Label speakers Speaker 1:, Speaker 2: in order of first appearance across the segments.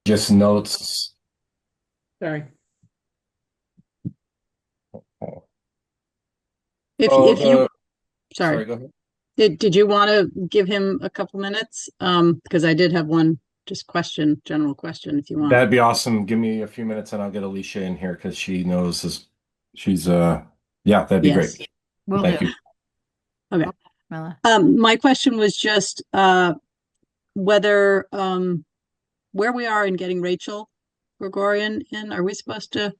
Speaker 1: Just notes.
Speaker 2: Sorry. If
Speaker 1: Oh,
Speaker 2: if you
Speaker 1: the
Speaker 2: sorry,
Speaker 1: sorry, go ahead.
Speaker 2: did you want to give him a couple minutes? Because I did have one just general question, if you want.
Speaker 1: That'd be awesome. Give me a few minutes and I'll get Alicia in here because she knows this. She's yeah, that'd be great.
Speaker 2: Yes.
Speaker 3: Will do.
Speaker 1: Thank you.
Speaker 2: Okay.
Speaker 3: Mila.
Speaker 2: My question was just whether where we are in getting Rachel Gregorian in. Are we supposed to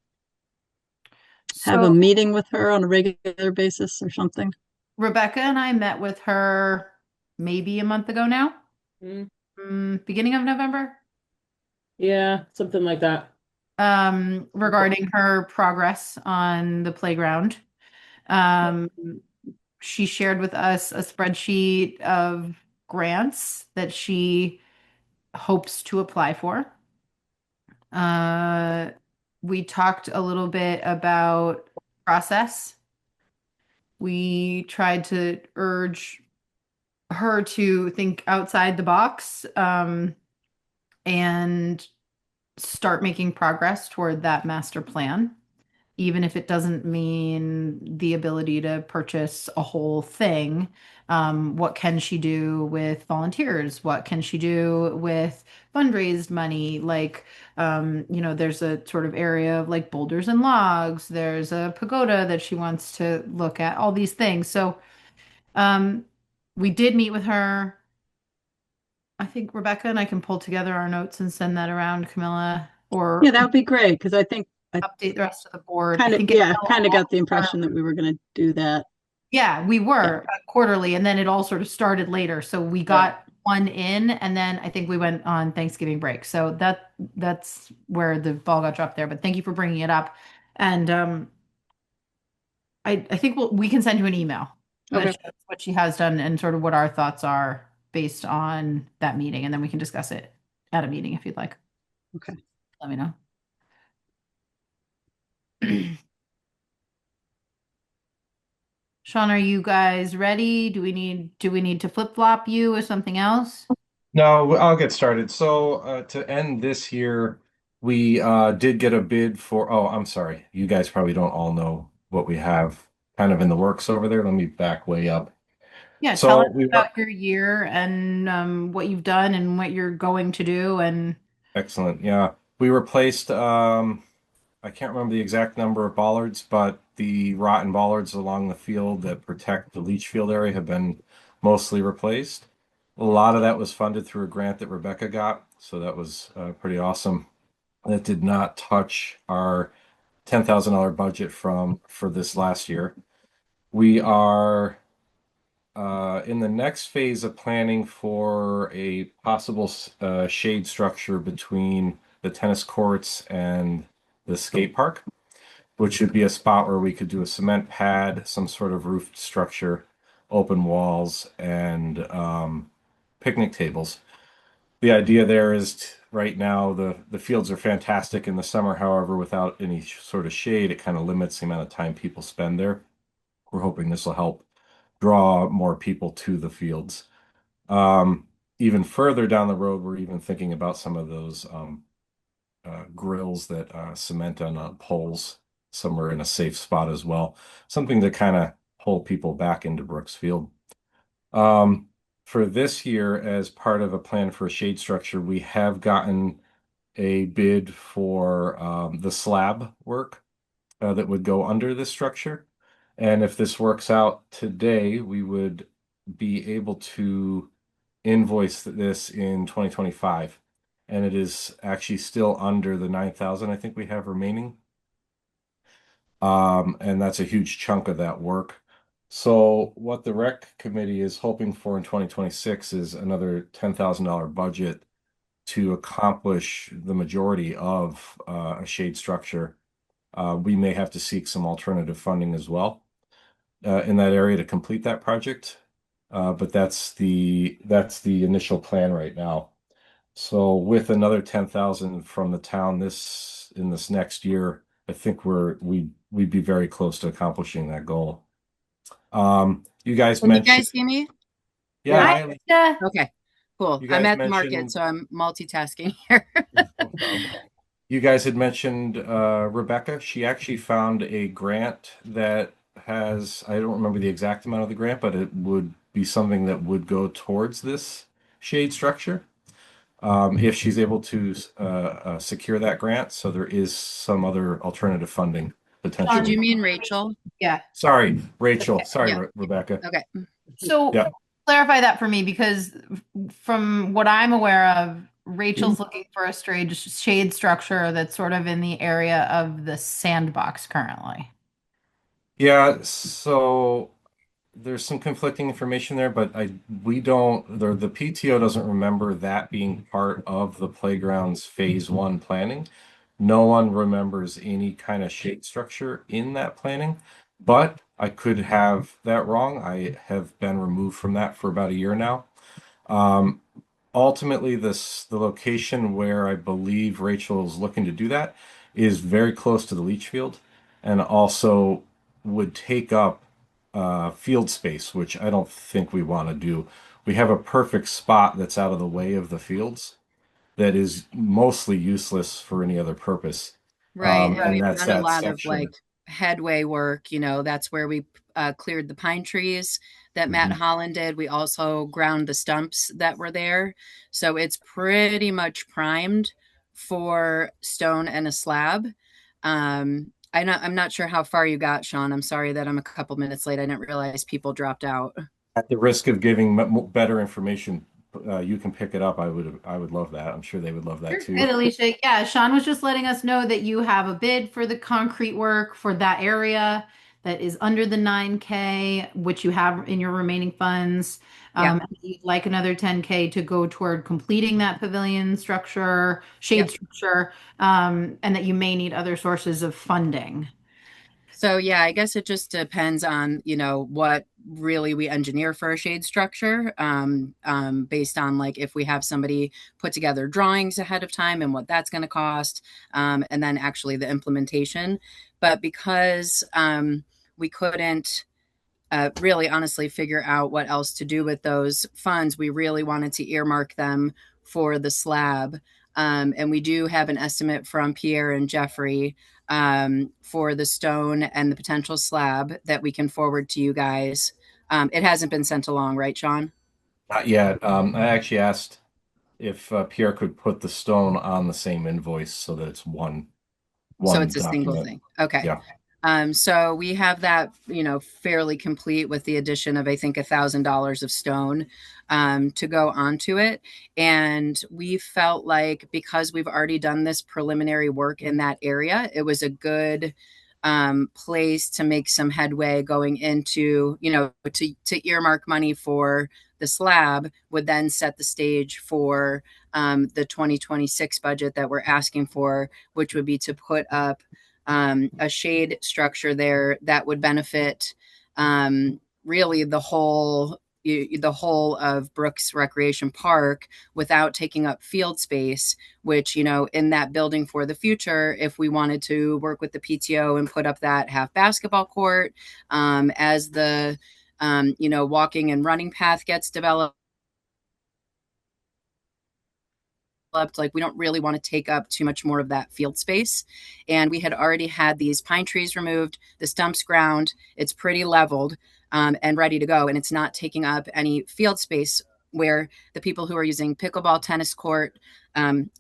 Speaker 2: have a
Speaker 3: So
Speaker 2: meeting with her on a regular basis or something?
Speaker 3: Rebecca and I met with her maybe a month ago now,
Speaker 2: Mm,
Speaker 3: beginning of November,
Speaker 2: yeah, something like that.
Speaker 3: regarding her progress on the playground. Um, she shared with us a spreadsheet of grants that she hopes to apply for. Uh, we talked a little bit about process. We tried to urge her to think outside the box, and start making progress toward that master plan, even if it doesn't mean the ability to purchase a whole thing. What can she do with volunteers? What can she do with fundraised money? Like, there's a sort of area of like boulders and logs. There's a pagoda that she wants to look at, all these things. So, um, we did meet with her. I think Rebecca and I can pull together our notes and send that around, Camilla,
Speaker 2: Yeah,
Speaker 3: or
Speaker 2: that would be great because I think I
Speaker 3: update the rest of the board. I
Speaker 2: kind of
Speaker 3: think it
Speaker 2: yeah,
Speaker 3: fell
Speaker 2: kind of
Speaker 3: off
Speaker 2: got the
Speaker 3: our,
Speaker 2: impression that we were going to do that.
Speaker 3: yeah, we
Speaker 2: Yeah.
Speaker 3: were quarterly, and then it all sort of started later. So we
Speaker 2: Right.
Speaker 3: got one in, and then I think we went on Thanksgiving break. So that's where the ball got dropped there. But thank you for bringing it up. And I think we can send you an email that
Speaker 2: Okay.
Speaker 3: shows what she has done and sort of what our thoughts are based on that meeting, and then we can discuss it at a meeting if you'd like.
Speaker 2: Okay.
Speaker 3: Let me know. Sean, are you guys ready? Do we need to flip-flop you with something else?
Speaker 1: No, I'll get started. So to end this year, we did get a bid for. Oh, I'm sorry. You guys probably don't all know what we have kind of in the works over there. Let me back way up.
Speaker 3: Yeah, tell us
Speaker 1: So we were
Speaker 3: about your year and what you've done and what you're going to do. And
Speaker 1: excellent. Yeah, we replaced. I can't remember the exact number of bollards, but the rotten bollards along the field that protect the leach field area have been mostly replaced. A lot of that was funded through a grant that Rebecca got, so that was pretty awesome. That did not touch our $10,000 budget from for this last year. We are in the next phase of planning for a possible shade structure between the tennis courts and the skate park, which would be a spot where we could do a cement pad, some sort of roofed structure, open walls, and picnic tables. The idea there is right now the fields are fantastic in the summer. However, without any sort of shade, it kind of limits the amount of time people spend there. We're hoping this will help draw more people to the fields. Even further down the road, we're even thinking about some of those grills that cement on poles somewhere in a safe spot as well. Something to kind of pull people back into Brooks Field. Um, for this year, as part of a plan for a shade structure, we have gotten a bid for the slab work that would go under this structure. And if this works out today, we would be able to invoice this in 2025. And it is actually still under the 9,000 I think we have remaining. And that's a huge chunk of that work. So what the rec committee is hoping for in 2026 is another $10,000 budget to accomplish the majority of a shade structure. We may have to seek some alternative funding as well in that area to complete that project. But that's the initial plan right now. So with another 10,000 from the town in this next year, I think we'd be very close to accomplishing that goal. You guys
Speaker 4: Can you
Speaker 1: mentioned,
Speaker 4: guys hear me?
Speaker 1: yeah,
Speaker 2: Yeah.
Speaker 3: hi,
Speaker 1: hi,
Speaker 3: Lisa.
Speaker 4: Okay, Cool.
Speaker 1: You
Speaker 4: I'm
Speaker 1: guys
Speaker 4: at the market,
Speaker 1: mentioned
Speaker 4: so I'm multitasking here.
Speaker 1: no problem. You guys had mentioned Rebecca. She actually found a grant that has, I don't remember the exact amount of the grant, but it would be something that would go towards this shade structure. If she's able to secure that grant. So there is some other alternative funding
Speaker 4: Did
Speaker 1: potentially.
Speaker 4: you mean Rachel?
Speaker 3: Yeah.
Speaker 1: Sorry, Rachel. Sorry,
Speaker 4: Yeah.
Speaker 1: Rebecca.
Speaker 4: Okay.
Speaker 3: So
Speaker 1: Yeah.
Speaker 3: clarify that for me because from what I'm aware of, Rachel's looking for a shade structure that's sort of in the area of the sandbox currently.
Speaker 1: Yeah, so there's some conflicting information there, but we don't the PTO doesn't remember that being part of the playground's phase one planning. No one remembers any kind of shade structure in that planning, but I could have that wrong. I have been removed from that for about a year now. Um, Ultimately, the location where I believe Rachel is looking to do that is very close to the leach field, and also would take up field space, which I don't think we want to do. We have a perfect spot that's out of the way of the fields that is mostly useless for any other purpose.
Speaker 4: Right. And
Speaker 1: And
Speaker 4: we've
Speaker 1: that's
Speaker 4: done a
Speaker 1: that
Speaker 4: lot of
Speaker 1: section.
Speaker 4: like headway work. That's where we cleared the pine trees that Matt
Speaker 1: Mhm.
Speaker 4: Holland did. We also ground the stumps that were there. So it's pretty much primed for stone and a slab. I'm not sure how far you got, Sean. I'm sorry that I'm a couple minutes late. I didn't realize people dropped out.
Speaker 1: At the risk of giving better information, you can pick it up. I would love that. I'm sure they would love that
Speaker 3: You're
Speaker 1: too.
Speaker 3: good, Alicia. Yeah, Sean was just letting us know that you have a bid for the concrete work for that area that is under the 9K, which you have in your remaining funds.
Speaker 4: Yep.
Speaker 3: And you'd like another 10K to go toward completing that pavilion structure, shade
Speaker 4: Yep.
Speaker 3: structure, and that you may need other sources of funding.
Speaker 4: So yeah, I guess it just depends on, what really we engineer for a shade structure, based on like if we have somebody put together drawings ahead of time and what that's going to cost, and then actually the implementation. But because we couldn't really honestly figure out what else to do with those funds, we really wanted to earmark them for the slab. And we do have an estimate from Pierre and Jeffrey for the stone and the potential slab that we can forward to you guys. It hasn't been sent along, right, Sean?
Speaker 1: Not yet. I actually asked if Pierre could put the stone on the same invoice so that it's one
Speaker 4: So
Speaker 1: one
Speaker 4: it's a single
Speaker 1: document.
Speaker 4: thing. Okay.
Speaker 1: Yeah.
Speaker 4: So we have that, fairly complete with the addition of, I think, $1,000 of stone to go onto it. And we felt like because we've already done this preliminary work in that area, it was a good place to make some headway going into, to earmark money for the slab would then set the stage for the 2026 budget that we're asking for, which would be to put up a shade structure there that would benefit really the whole of Brooks Recreation Park without taking up field space, which, in that building for the future, if we wanted to work with the PTO and put up that half basketball court as the, walking and running path gets developed, like we don't really want to take up too much more of that field space. And we had already had these pine trees removed, the stumps ground, it's pretty leveled and ready to go, and it's not taking up any field space where the people who are using pickleball, tennis court,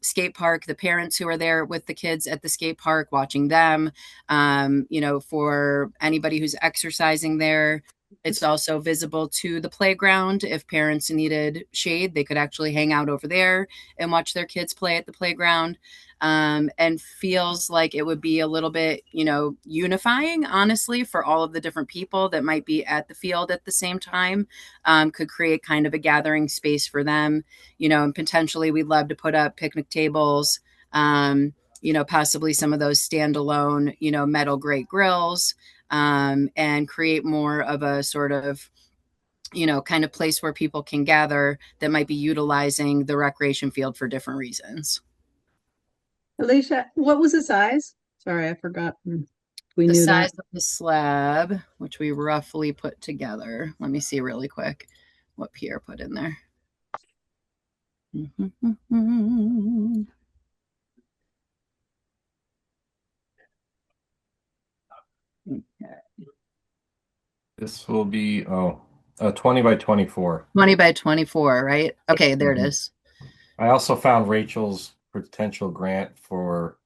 Speaker 4: skate park, the parents who are there with the kids at the skate park watching them, for anybody who's exercising there, it's also visible to the playground. If parents needed shade, they could actually hang out over there and watch their kids play at the playground. And feels like it would be a little bit, unifying, honestly, for all of the different people that might be at the field at the same time. Could create kind of a gathering space for them, and potentially we'd love to put up picnic tables, possibly some of those standalone, metal grate grills, and create more of a sort of, kind of place where people can gather that might be utilizing the recreation field for different reasons.
Speaker 2: Alicia, what was the size? Sorry, I forgot. We
Speaker 4: The
Speaker 2: knew that.
Speaker 4: size of the slab, which we roughly put together. Let me see really quick what Pierre put in there.
Speaker 1: This will be 20 by 24.
Speaker 4: 20 by 24, right? Okay, there it
Speaker 1: Mhm.
Speaker 4: is.
Speaker 1: I also found Rachel's potential grant for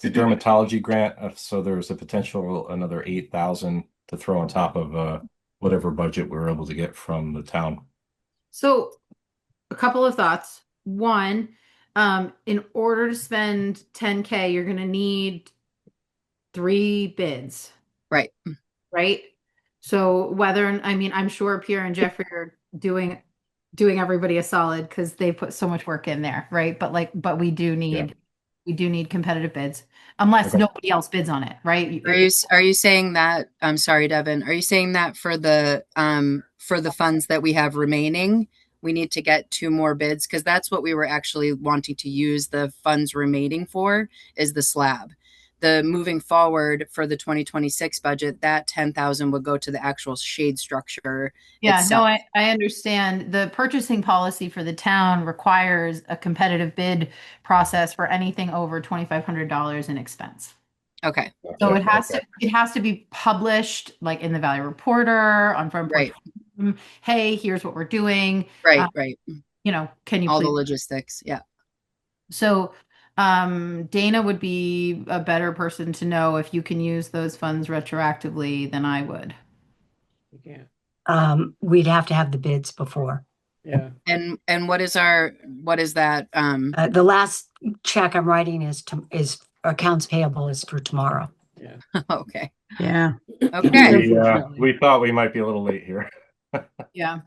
Speaker 1: the dermatology grant, so there's a potential another 8,000 to throw on top of whatever budget we were able to get from the town.
Speaker 3: So, a couple of thoughts. One, in order to spend 10K, you're going to need 3 bids,
Speaker 4: Right.
Speaker 3: right? So whether, I mean, I'm sure Pierre and Jeffrey are doing everybody a solid because they put so much work in there, right? But we do need competitive bids unless
Speaker 1: Okay.
Speaker 3: nobody else bids on it, right?
Speaker 4: Are you saying that, I'm sorry, Devin, are you saying that for the funds that we have remaining, we need to get 2 more bids? Because that's what we were actually wanting to use the funds remaining for, is the slab. The moving forward for the 2026 budget, that 10,000 would go to the actual shade structure
Speaker 3: Yeah, no,
Speaker 4: itself.
Speaker 3: I understand. The purchasing policy for the town requires a competitive bid process for anything over $2,500 in expense.
Speaker 4: Okay,
Speaker 3: So
Speaker 1: Gotcha.
Speaker 3: it has to be published like in the Valley Reporter on Front Porch.
Speaker 4: right,
Speaker 3: Forum. Hey, here's what we're doing.
Speaker 4: right, right.
Speaker 3: Can you
Speaker 4: All the
Speaker 3: please?
Speaker 4: logistics, yeah.
Speaker 3: So, Dana would be a better person to know if you can use those funds retroactively than I would.
Speaker 5: You can't.
Speaker 6: We'd have to have the bids before.
Speaker 5: Yeah.
Speaker 4: And what is that?
Speaker 6: The last check I'm writing is accounts payable is for tomorrow.
Speaker 5: Yeah.
Speaker 4: Okay,
Speaker 2: Yeah.
Speaker 4: okay.
Speaker 5: Unfortunately.
Speaker 1: We thought we might be a little late here.
Speaker 3: Yeah.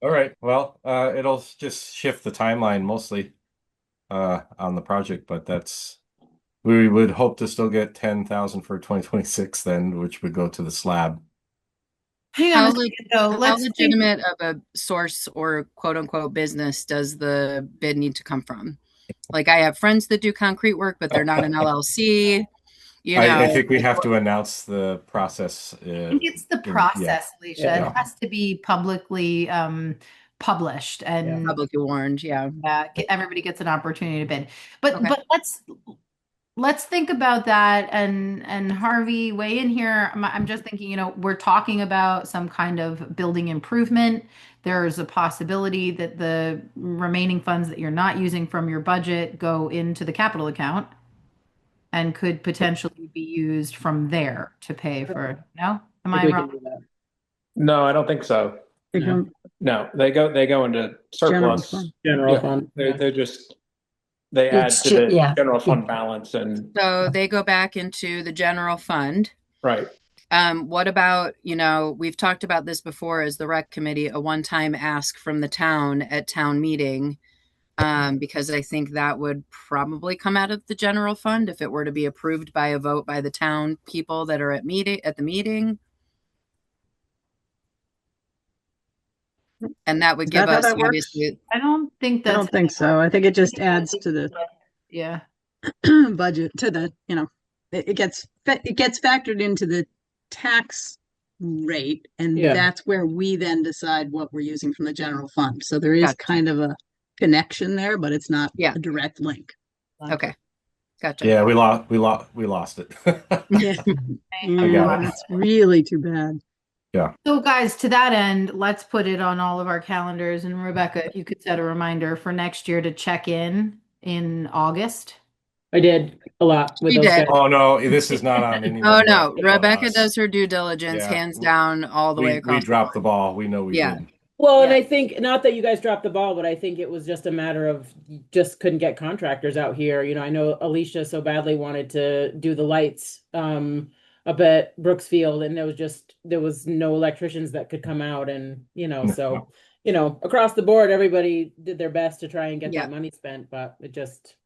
Speaker 1: All right. Well, it'll just shift the timeline mostly on the project, but we would hope to still get 10,000 for 2026 then, which would go to the slab.
Speaker 3: Hang on a second, though.
Speaker 4: How
Speaker 3: Let's think.
Speaker 4: legitimate of a source or quote unquote business does the bid need to come from? Like, I have friends that do concrete work, but they're not an LLC.
Speaker 1: I think we have to announce the process.
Speaker 3: I think it's the process, Alicia.
Speaker 5: Yeah.
Speaker 3: It has to be publicly published and
Speaker 4: Publicly warned, yeah.
Speaker 3: everybody gets an opportunity to bid. But
Speaker 4: Okay.
Speaker 3: but let's think about that and Harvey, weigh in here. I'm just thinking, we're talking about some kind of building improvement. There's a possibility that the remaining funds that you're not using from your budget go into the capital account and could potentially be used from there to pay for, no? Am I
Speaker 5: We can
Speaker 3: wrong?
Speaker 5: do that.
Speaker 7: No, I don't think so.
Speaker 2: They
Speaker 5: No.
Speaker 2: go
Speaker 7: No, they go into
Speaker 2: general
Speaker 7: surplus.
Speaker 2: fund.
Speaker 5: General
Speaker 7: Yeah,
Speaker 5: fund.
Speaker 7: they add
Speaker 6: It's
Speaker 7: to the
Speaker 6: yeah.
Speaker 7: general fund balance and
Speaker 4: So they go back into the general fund.
Speaker 7: right.
Speaker 4: What about, we've talked about this before as the rec committee, a one-time ask from the town at town meeting, because I think that would probably come out of the general fund if it were to be approved by a vote by the town people that are at the meeting. And that would
Speaker 2: Is
Speaker 4: give
Speaker 2: that how
Speaker 4: us
Speaker 2: that works?
Speaker 4: obviously,
Speaker 3: I don't think
Speaker 2: I
Speaker 3: that's
Speaker 2: don't think so. I think it just adds to the
Speaker 3: yeah.
Speaker 2: budget, to the, it gets factored into the tax rate, and
Speaker 5: Yeah.
Speaker 2: that's where we then decide what we're using from the general fund. So there is
Speaker 4: Gotcha.
Speaker 2: kind of a connection there, but it's not
Speaker 4: Yeah.
Speaker 2: a direct link.
Speaker 4: okay. Gotcha.
Speaker 1: Yeah, we lost it.
Speaker 2: Yeah,
Speaker 1: I got it.
Speaker 2: that's really too bad.
Speaker 3: So guys, to that end, let's put it on all of our calendars. And Rebecca, if you could set a reminder for next year to check in August.
Speaker 5: I did a lot with
Speaker 4: She
Speaker 5: those
Speaker 4: did.
Speaker 5: guys.
Speaker 1: Oh no, this is not on anyone.
Speaker 4: Oh
Speaker 1: but
Speaker 4: no,
Speaker 1: on
Speaker 4: Rebecca
Speaker 1: us.
Speaker 4: does her due diligence,
Speaker 1: Yeah.
Speaker 4: hands down, all the way
Speaker 1: We
Speaker 4: across.
Speaker 1: dropped the ball. We know we
Speaker 4: Yeah.
Speaker 1: did.
Speaker 5: Well, and
Speaker 4: Yeah.
Speaker 5: I think not that you guys dropped the ball, but I think it was just a matter of you just couldn't get contractors out here. I know Alicia so badly wanted to do the lights up at Brooksfield, and there was no electricians that could come out, and so across the board everybody did their best to try and get
Speaker 4: Yeah.
Speaker 5: that money spent, but it just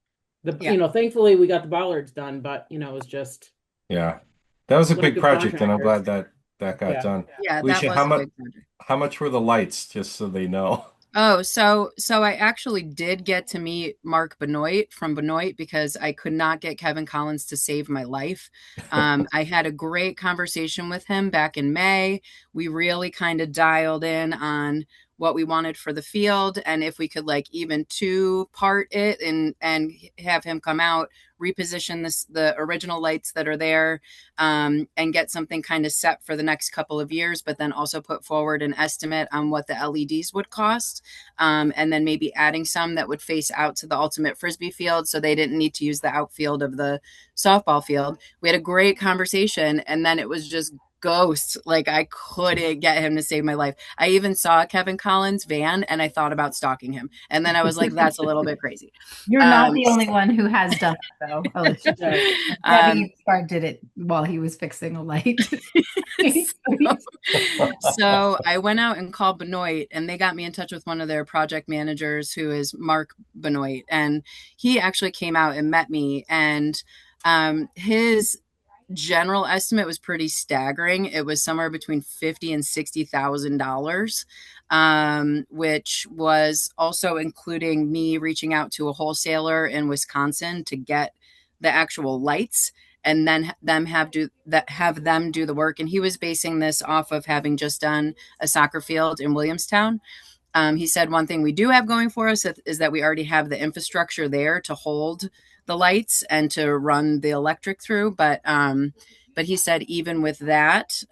Speaker 4: Yeah.
Speaker 5: thankfully we got the bollards done, but it was just
Speaker 1: Yeah, that was a
Speaker 5: Lack
Speaker 1: big
Speaker 5: of
Speaker 1: project, and I'm glad
Speaker 5: contractors.
Speaker 1: that got
Speaker 5: Yeah.
Speaker 1: done.
Speaker 4: Yeah, that
Speaker 1: Alicia,
Speaker 4: was
Speaker 1: how
Speaker 4: a
Speaker 1: much?
Speaker 4: big project.
Speaker 1: How much were the lights? Just so they know.
Speaker 4: Oh, so I actually did get to meet Mark Benoit from Benoit because I could not get Kevin Collins to save my life. I had a great conversation with him back in May. We really kind of dialed in on what we wanted for the field and if we could like even two part it and have him come out, reposition the original lights that are there, and get something kind of set for the next couple of years, but then also put forward an estimate on what the LEDs would cost, and then maybe adding some that would face out to the ultimate frisbee field so they didn't need to use the outfield of the softball field. We had a great conversation, and then it was just ghost. Like I couldn't get him to save my life. I even saw Kevin Collins' van and I thought about stalking him. And then I was like, that's a little bit crazy.
Speaker 3: You're not the only one who has done it, though, Alicia. Debbie Spark did it while he was fixing a light.
Speaker 4: So I went out and called Benoit, and they got me in touch with one of their project managers, who is Mark Benoit, and he actually came out and met me. And his general estimate was pretty staggering. It was somewhere between $50,000 and $60,000, which was also including me reaching out to a wholesaler in Wisconsin to get the actual lights and then have them do the work. And he was basing this off of having just done a soccer field in Williamstown. He said one thing we do have going for us is that we already have the infrastructure there to hold the lights and to run the electric through. But he said even with that,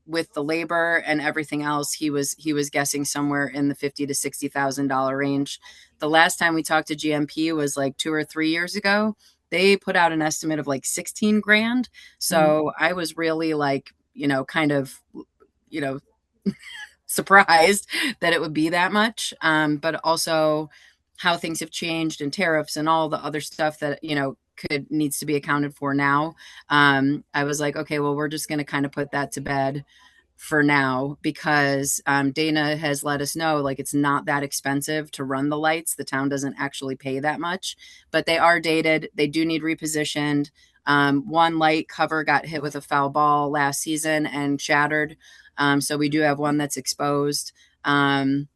Speaker 4: with the labor and everything else, he was guessing somewhere in the $50,000 to $60,000 range. The last time we talked to GMP was like 2 or 3 years ago. They put out an estimate of like 16 grand. So I was really like, kind of, surprised that it would be that much. But also how things have changed and tariffs and all the other stuff that, needs to be accounted for now. I was like, okay, well, we're just going to kind of put that to bed for now because Dana has let us know like it's not that expensive to run the lights. The town doesn't actually pay that much, but they are dated. They do need repositioned. One light cover got hit with a foul ball last season and shattered. So we do have one that's exposed. The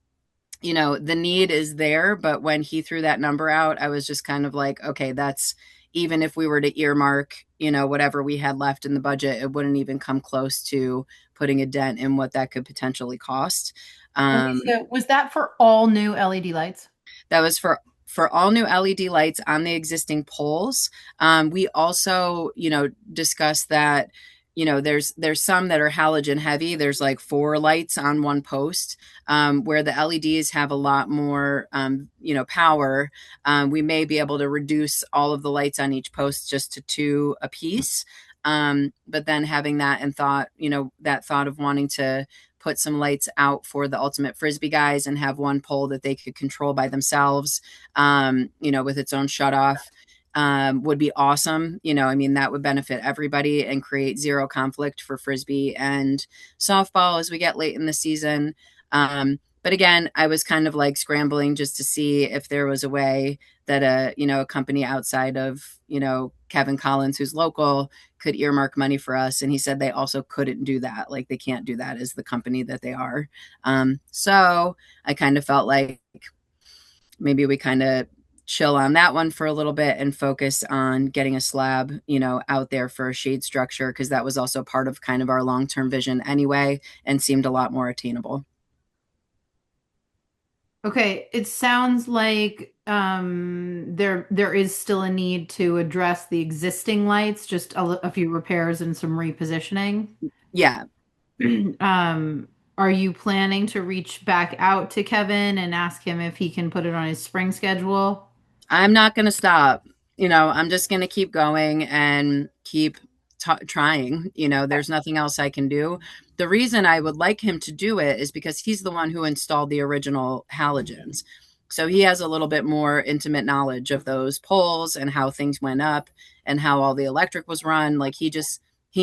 Speaker 4: need is there, but when he threw that number out, I was just kind of like, okay, that's even if we were to earmark, whatever we had left in the budget, it wouldn't even come close to putting a dent in what that could potentially cost.
Speaker 3: Was that for all new LED lights?
Speaker 4: That was for all new LED lights on the existing poles. We also, discussed that, there's some that are halogen heavy. There's like 4 lights on one post, where the LEDs have a lot more, power. We may be able to reduce all of the lights on each post just to 2 a piece. But then having that and that thought of wanting to put some lights out for the ultimate frisbee guys and have one pole that they could control by themselves, with its own shutoff, would be awesome. That would benefit everybody and create zero conflict for frisbee and softball as we get late in the season. But again, I was kind of like scrambling just to see if there was a way that a company outside of, Kevin Collins, who's local, could earmark money for us. And he said they also couldn't do that. Like they can't do that as the company that they are. So I kind of felt like maybe we kind of chill on that one for a little bit and focus on getting a slab, out there for a shade structure. Cause that was also part of kind of our long-term vision anyway, and seemed a lot more attainable.
Speaker 3: Okay, it sounds like there is still a need to address the existing lights, just a few repairs and some repositioning.
Speaker 4: Yeah.
Speaker 3: Are you planning to reach back out to Kevin and ask him if he can put it on his spring schedule?
Speaker 4: I'm not going to stop. I'm just going to keep going and keep trying. There's nothing else I can do. The reason I would like him to do it is because he's the one who installed the original halogens. So he has a little bit more intimate knowledge of those poles and how things went up and how all the electric was run. Like he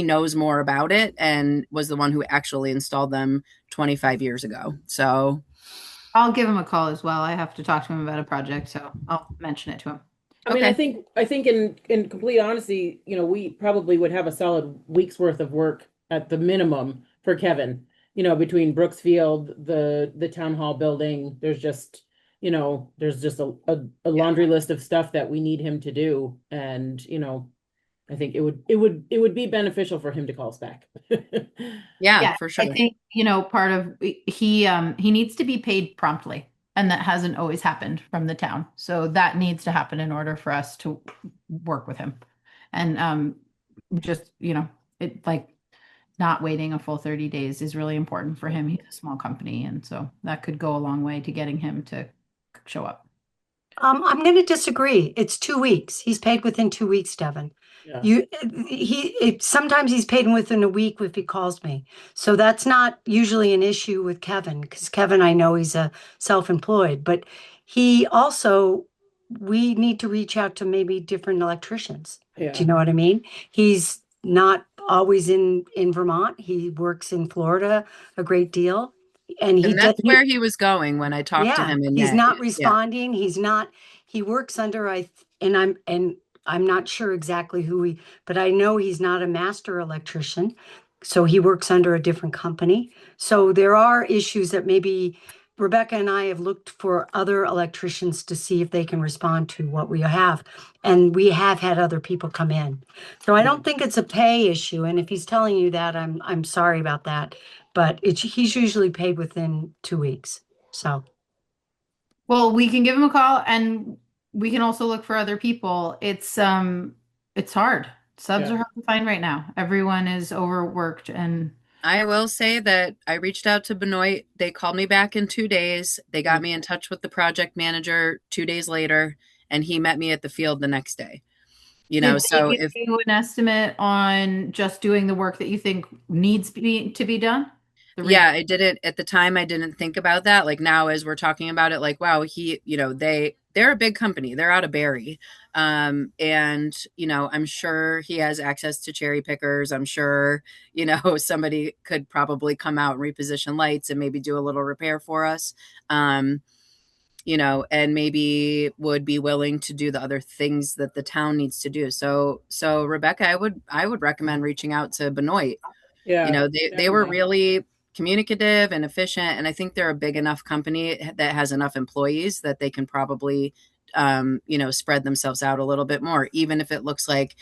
Speaker 4: knows more about it and was the one who actually installed them 25 years ago. So
Speaker 3: I'll give him a call as well. I have to talk to him about a project, so I'll mention it to him.
Speaker 5: I mean, I think in complete honesty, we probably would have a solid week's worth of work at the minimum for Kevin. between Brooksfield, the town hall building, there's just, there's just a laundry list of stuff that we need him to do. And, I think it would be beneficial for him to call us back.
Speaker 4: Yeah,
Speaker 3: Yeah,
Speaker 4: for
Speaker 3: I
Speaker 4: sure.
Speaker 3: think, part of he needs to be paid promptly, and that hasn't always happened from the town. So that needs to happen in order for us to work with him. And just, it like not waiting a full 30 days is really important for him. He's a small company, and so that could go a long way to getting him to show up.
Speaker 6: I'm going to disagree. It's 2 weeks. He's paid within 2 weeks, Devin.
Speaker 5: Yeah.
Speaker 6: Sometimes he's paid within a week if he calls me. So that's not usually an issue with Kevin, because Kevin, I know he's a self-employed, but he also, we need to reach out to maybe different electricians. Do
Speaker 5: Yeah.
Speaker 6: you know what I mean? He's not always in Vermont. He works in Florida a great deal. And
Speaker 4: And that's where he was going when I talked to
Speaker 6: yeah,
Speaker 4: him in
Speaker 6: he's
Speaker 4: May.
Speaker 6: not
Speaker 4: Yeah.
Speaker 6: responding. He's not, he works under, and I'm not sure exactly who but I know he's not a master electrician. So he works under a different company. So there are issues that maybe Rebecca and I have looked for other electricians to see if they can respond to what we have. And we have had other people come in. So I don't think it's a pay issue. And if he's telling you that, I'm sorry about that. But he's usually paid within 2 weeks. So
Speaker 3: Well, we can give him a call, and we can also look for other people. It's hard. Subs
Speaker 5: Yeah.
Speaker 3: are hard to find right now. Everyone is overworked, and
Speaker 4: I will say that I reached out to Benoit. They called me back in 2 days. They got me in touch with the project manager 2 days later, and he met me at the field the next day.
Speaker 3: did
Speaker 4: So
Speaker 3: they give you an estimate on just doing the work that you think needs to be done?
Speaker 4: Yeah, I didn't at the time. I didn't think about that. Like now, as we're talking about it, like wow, they're a big company. They're out of Barrie, and I'm sure he has access to cherry pickers. I'm sure somebody could probably come out and reposition lights and maybe do a little repair for us. And maybe would be willing to do the other things that the town needs to do. So Rebecca, I would recommend reaching out to Benoit.
Speaker 5: Yeah.
Speaker 4: They were
Speaker 5: Definitely.
Speaker 4: really communicative and efficient, and I think they're a big enough company that has enough employees that they can probably spread themselves out a little bit more, even if it looks like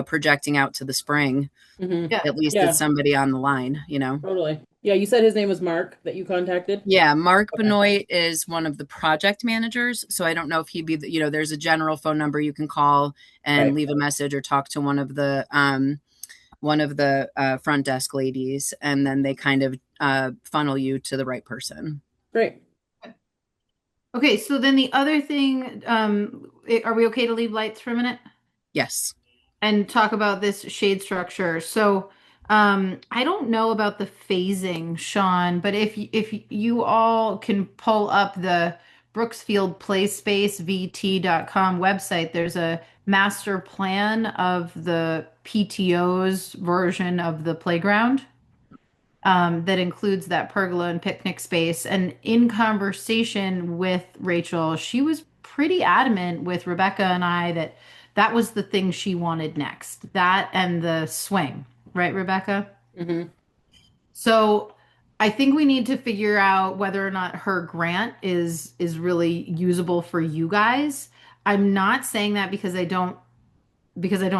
Speaker 4: projecting out to the spring.
Speaker 5: Mhm.
Speaker 3: Yeah.
Speaker 4: At least
Speaker 5: Yeah.
Speaker 4: it's somebody on the line.
Speaker 5: Totally. Yeah, you said his name was Mark that you contacted?
Speaker 4: Yeah, Mark
Speaker 5: Okay.
Speaker 4: Benoit is one of the project managers. So I don't know if he'd be, there's a general phone number you can call and
Speaker 5: Right.
Speaker 4: leave a message or talk to one of the front desk ladies, and then they kind of funnel you to the right person.
Speaker 5: Great.
Speaker 3: Okay, so then the other thing, are we okay to leave lights for a minute
Speaker 4: Yes.
Speaker 3: and talk about this shade structure? So, I don't know about the phasing, Sean, but if you all can pull up the Brooksfield PlaySpaceVT.com website, there's a master plan of the PTO's version of the playground. That includes that pergola and picnic space. And in conversation with Rachel, she was pretty adamant with Rebecca and I that that was the thing she wanted next. That and the swing, right, Rebecca?
Speaker 5: Mhm.
Speaker 3: So I think we need to figure out whether or not her grant is really usable for you guys. I'm not saying that because I don't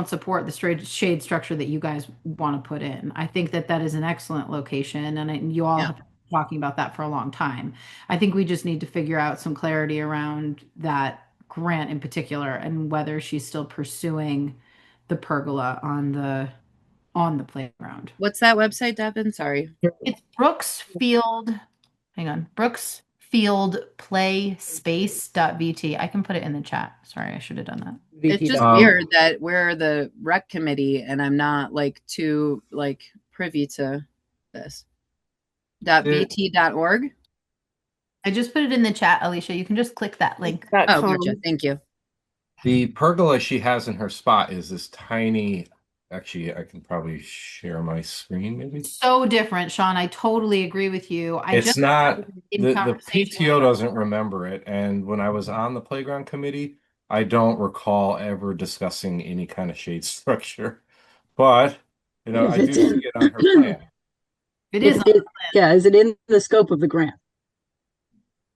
Speaker 3: support the straight shade structure that you guys want to put in. I think that that is an excellent location, and you all
Speaker 4: Yeah.
Speaker 3: have been talking about that for a long time. I think we just need to figure out some clarity around that grant in particular and whether she's still pursuing the pergola on the playground.
Speaker 4: What's that website, Devin? Sorry.
Speaker 3: It's Brooksfield. Hang on, Brooksfieldplayspace.vt. I can put it in the chat. Sorry, I should have done that.
Speaker 4: It's
Speaker 5: VT.
Speaker 4: just weird that we're the rec committee and I'm not too privy to this. .vt.org.
Speaker 3: I just put it in the chat, Alicia. You can just click that link.
Speaker 4: Oh, gotcha. Thank you.
Speaker 1: The pergola she has in her spot is this tiny. Actually, I can probably share my screen, maybe.
Speaker 3: So different, Sean. I totally agree with you.
Speaker 1: It's not
Speaker 3: in
Speaker 1: the
Speaker 3: conversation
Speaker 1: PTO
Speaker 3: with-
Speaker 1: doesn't remember it, and when I was on the playground committee, I don't recall ever discussing any kind of shade structure. But I do see it on her plan.
Speaker 3: It is,
Speaker 2: Yeah, is it in the scope of the grant?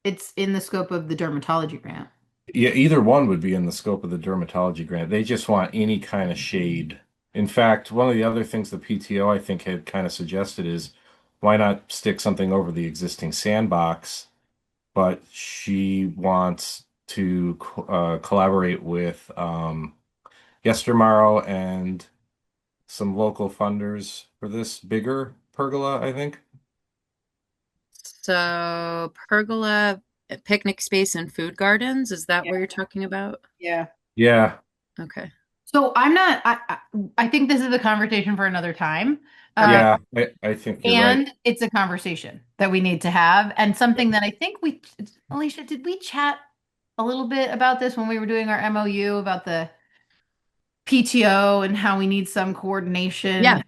Speaker 3: it's in the scope of the dermatology grant.
Speaker 1: Yeah, either one would be in the scope of the dermatology grant. They just want any kind of shade. In fact, one of the other things the PTO I think had kind of suggested is why not stick something over the existing sandbox? But she wants to collaborate with Yestermorrow and some local funders for this bigger pergola, I think.
Speaker 4: So pergola, picnic space, and food gardens. Is that what you're talking about?
Speaker 3: Yeah.
Speaker 1: Yeah,
Speaker 4: Okay.
Speaker 3: So I'm not, I think this is a conversation for another time.
Speaker 1: yeah, I think you're right.
Speaker 3: And it's a conversation that we need to have, and something that I think Alicia, did we chat a little bit about this when we were doing our MOU about the PTO and how we need some coordination,
Speaker 4: Yeah.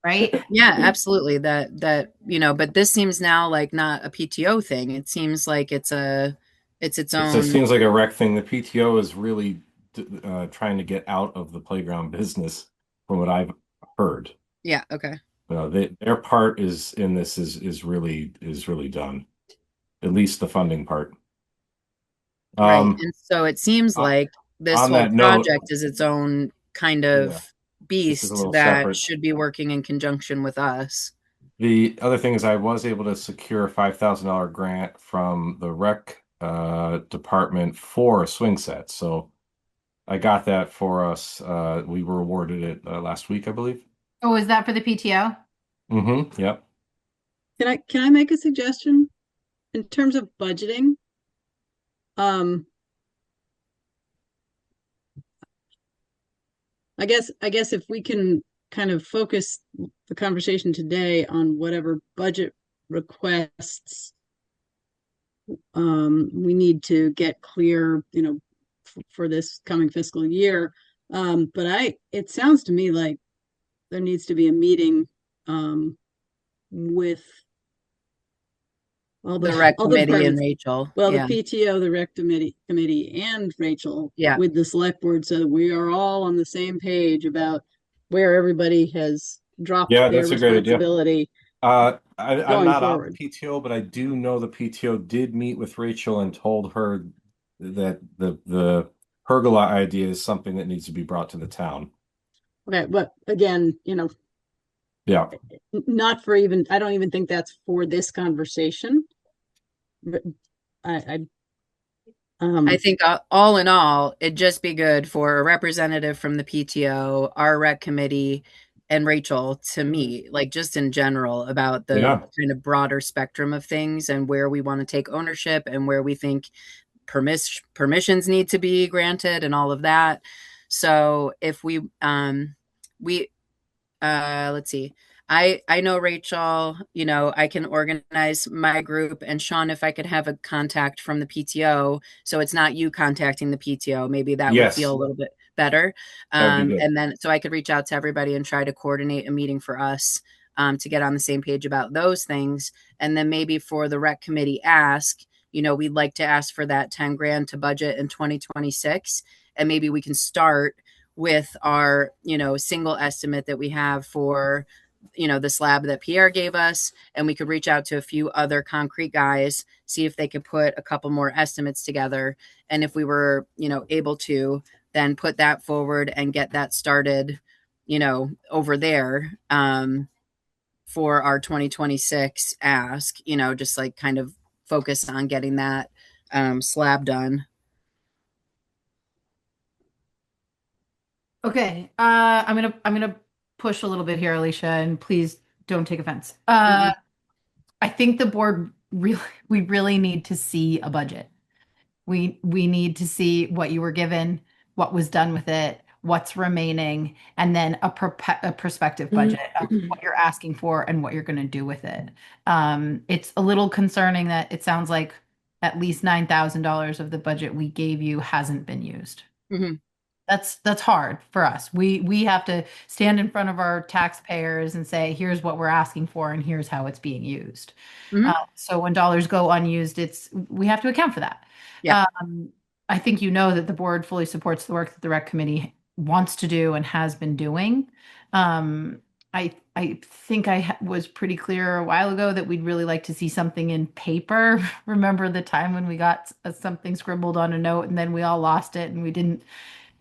Speaker 3: right?
Speaker 4: Yeah, absolutely. But this seems now like not a PTO thing. It seems like it's its
Speaker 1: It just
Speaker 4: own.
Speaker 1: seems like a rec thing. The PTO is really trying to get out of the playground business, from what I've heard.
Speaker 4: Yeah, okay.
Speaker 1: Their part is in this is really done. At least the funding part.
Speaker 4: Right.
Speaker 1: Um,
Speaker 4: And so it seems
Speaker 1: uh,
Speaker 4: like this
Speaker 1: on
Speaker 4: whole
Speaker 1: that note,
Speaker 4: project is its own kind
Speaker 1: yeah,
Speaker 4: of
Speaker 1: this is a
Speaker 4: beast
Speaker 1: little
Speaker 4: that
Speaker 1: separate.
Speaker 4: should be working in conjunction with us.
Speaker 1: The other thing is I was able to secure a $5,000 grant from the rec department for a swing set. So I got that for us. We were awarded it last week, I believe.
Speaker 3: Oh, is that for the PTO?
Speaker 1: Mm-hmm. Yep.
Speaker 2: Can I make a suggestion in terms of budgeting? Um, I guess if we can kind of focus the conversation today on whatever budget requests we need to get clear, for this coming fiscal year. But it sounds to me like there needs to be a meeting with
Speaker 4: The rec
Speaker 2: all the
Speaker 4: committee and
Speaker 2: departments.
Speaker 4: Rachel.
Speaker 2: Well, the
Speaker 4: Yeah.
Speaker 2: PTO, the rec committee and Rachel
Speaker 4: Yeah.
Speaker 2: with the select board, so that we are all on the same page about where everybody has dropped
Speaker 1: Yeah,
Speaker 2: their
Speaker 1: that's a great idea.
Speaker 2: responsibility
Speaker 1: I'm
Speaker 2: going
Speaker 1: not on the
Speaker 2: forward.
Speaker 1: PTO, but I do know the PTO did meet with Rachel and told her that the pergola idea is something that needs to be brought to the town.
Speaker 2: Okay, but again,
Speaker 1: Yeah.
Speaker 2: not for even, I don't even think that's for this conversation. But I
Speaker 4: I think all in all, it'd just be good for a representative from the PTO, our rec committee, and Rachel to meet, like just in general, about the
Speaker 1: Yeah.
Speaker 4: kind of broader spectrum of things and where we want to take ownership and where we think permissions need to be granted and all of that. So if we let's see. I know Rachel, I can organize my group, and Sean, if I could have a contact from the PTO, so it's not you contacting the PTO, maybe that would feel
Speaker 1: Yes,
Speaker 4: a little bit better.
Speaker 1: that would be good.
Speaker 4: And then so I could reach out to everybody and try to coordinate a meeting for us to get on the same page about those things. And then maybe for the rec committee ask, we'd like to ask for that 10 grand to budget in 2026. And maybe we can start with our, single estimate that we have for, the slab that Pierre gave us. And we could reach out to a few other concrete guys, see if they could put a couple more estimates together. And if we were, able to then put that forward and get that started, over there for our 2026 ask, just like kind of focus on getting that slab done.
Speaker 3: Okay. I'm gonna push a little bit here, Alicia, and please don't take offense. I think the board we really need to see a budget. We need to see what you were given, what was done with it, what's remaining, and then a prospective budget of what you're asking for and what you're going to do with it. It's a little concerning that it sounds like at least $9,000 of the budget we gave you hasn't been used.
Speaker 4: Mm-hmm.
Speaker 3: That's hard for us. We have to stand in front of our taxpayers and say, here's what we're asking for, and here's how it's being used.
Speaker 4: Mm-hmm.
Speaker 3: So when dollars go unused, we have to account for that.
Speaker 4: Yeah.
Speaker 3: I think you know that the board fully supports the work that the rec committee wants to do and has been doing. I think was pretty clear a while ago that we'd really like to see something in paper. Remember the time when we got something scribbled on a note and then we all lost it and we didn't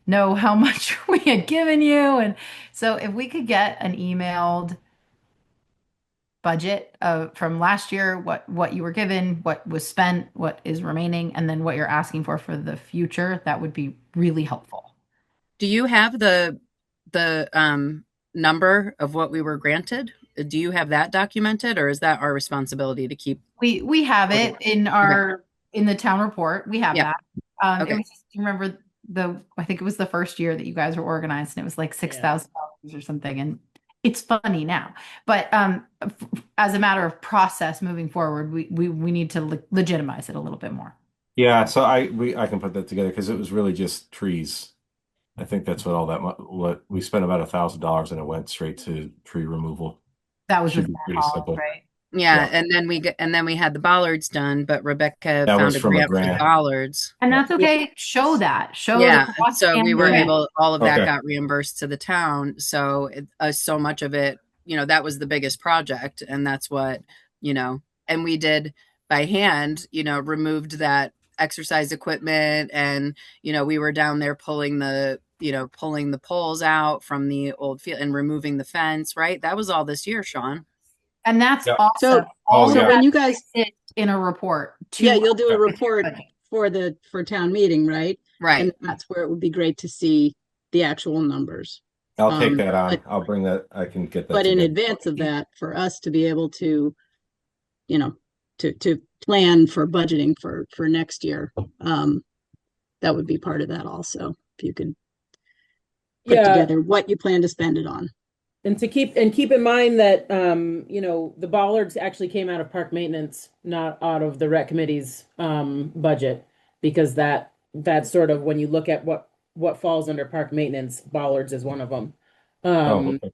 Speaker 3: know how much we had given you? And so if we could get an emailed budget from last year, what you were given, what was spent, what is remaining, and then what you're asking for the future, that would be really helpful.
Speaker 4: Do you have the number of what we were granted? Do you have that documented, or is that our responsibility to keep?
Speaker 3: We have it in in the town report. We have
Speaker 4: Yeah.
Speaker 3: that.
Speaker 4: Okay.
Speaker 3: It was, you remember I think it was the first year that you guys were organized, and it was like $6,000 or something. And it's funny now, but as a matter of process moving forward, we need to legitimize it a little bit more.
Speaker 1: Yeah, so I can put that together because it was really just trees. I think that's what all that what we spent about $1,000 and it went straight to tree removal.
Speaker 3: That was
Speaker 1: Should
Speaker 3: with
Speaker 1: be pretty
Speaker 3: Paul,
Speaker 1: simple.
Speaker 3: right?
Speaker 4: Yeah,
Speaker 1: Yeah.
Speaker 4: and then we had the bollards done, but Rebecca
Speaker 1: That
Speaker 4: found
Speaker 1: was
Speaker 4: a
Speaker 1: from a
Speaker 4: grant for the
Speaker 1: grant.
Speaker 4: bollards.
Speaker 3: And that's okay. Show that. Show
Speaker 4: Yeah,
Speaker 3: the cost
Speaker 4: so we
Speaker 3: and
Speaker 4: were
Speaker 3: grant.
Speaker 4: able, all of that
Speaker 1: Okay.
Speaker 4: got reimbursed to the town. So so much of it, that was the biggest project, and that's what, and we did by hand, removed that exercise equipment, and we were down there pulling the poles out from the old field and removing the fence, right? That was all this year, Sean.
Speaker 3: And that's
Speaker 1: Yeah.
Speaker 3: awesome.
Speaker 2: So-
Speaker 3: All
Speaker 1: So
Speaker 3: of
Speaker 1: when
Speaker 3: that
Speaker 2: you guys-
Speaker 3: sit in a report.
Speaker 2: Yeah, you'll do a
Speaker 3: with
Speaker 2: report
Speaker 3: everybody.
Speaker 2: for town meeting, right?
Speaker 4: Right.
Speaker 2: And that's where it would be great to see the actual numbers.
Speaker 1: I'll take
Speaker 2: Um,
Speaker 1: that on.
Speaker 2: but-
Speaker 1: I'll bring that. I can get that
Speaker 2: But in
Speaker 1: together.
Speaker 2: advance of that, for us to be able to, to plan for budgeting for next year, that would be part of that also. If you could put
Speaker 5: Yeah.
Speaker 2: together what you plan to spend it on.
Speaker 5: And keep in mind that the bollards actually came out of park maintenance, not out of the rec committee's budget, because that's sort of, when you look at what falls under park maintenance, bollards is one of them.
Speaker 1: Okay.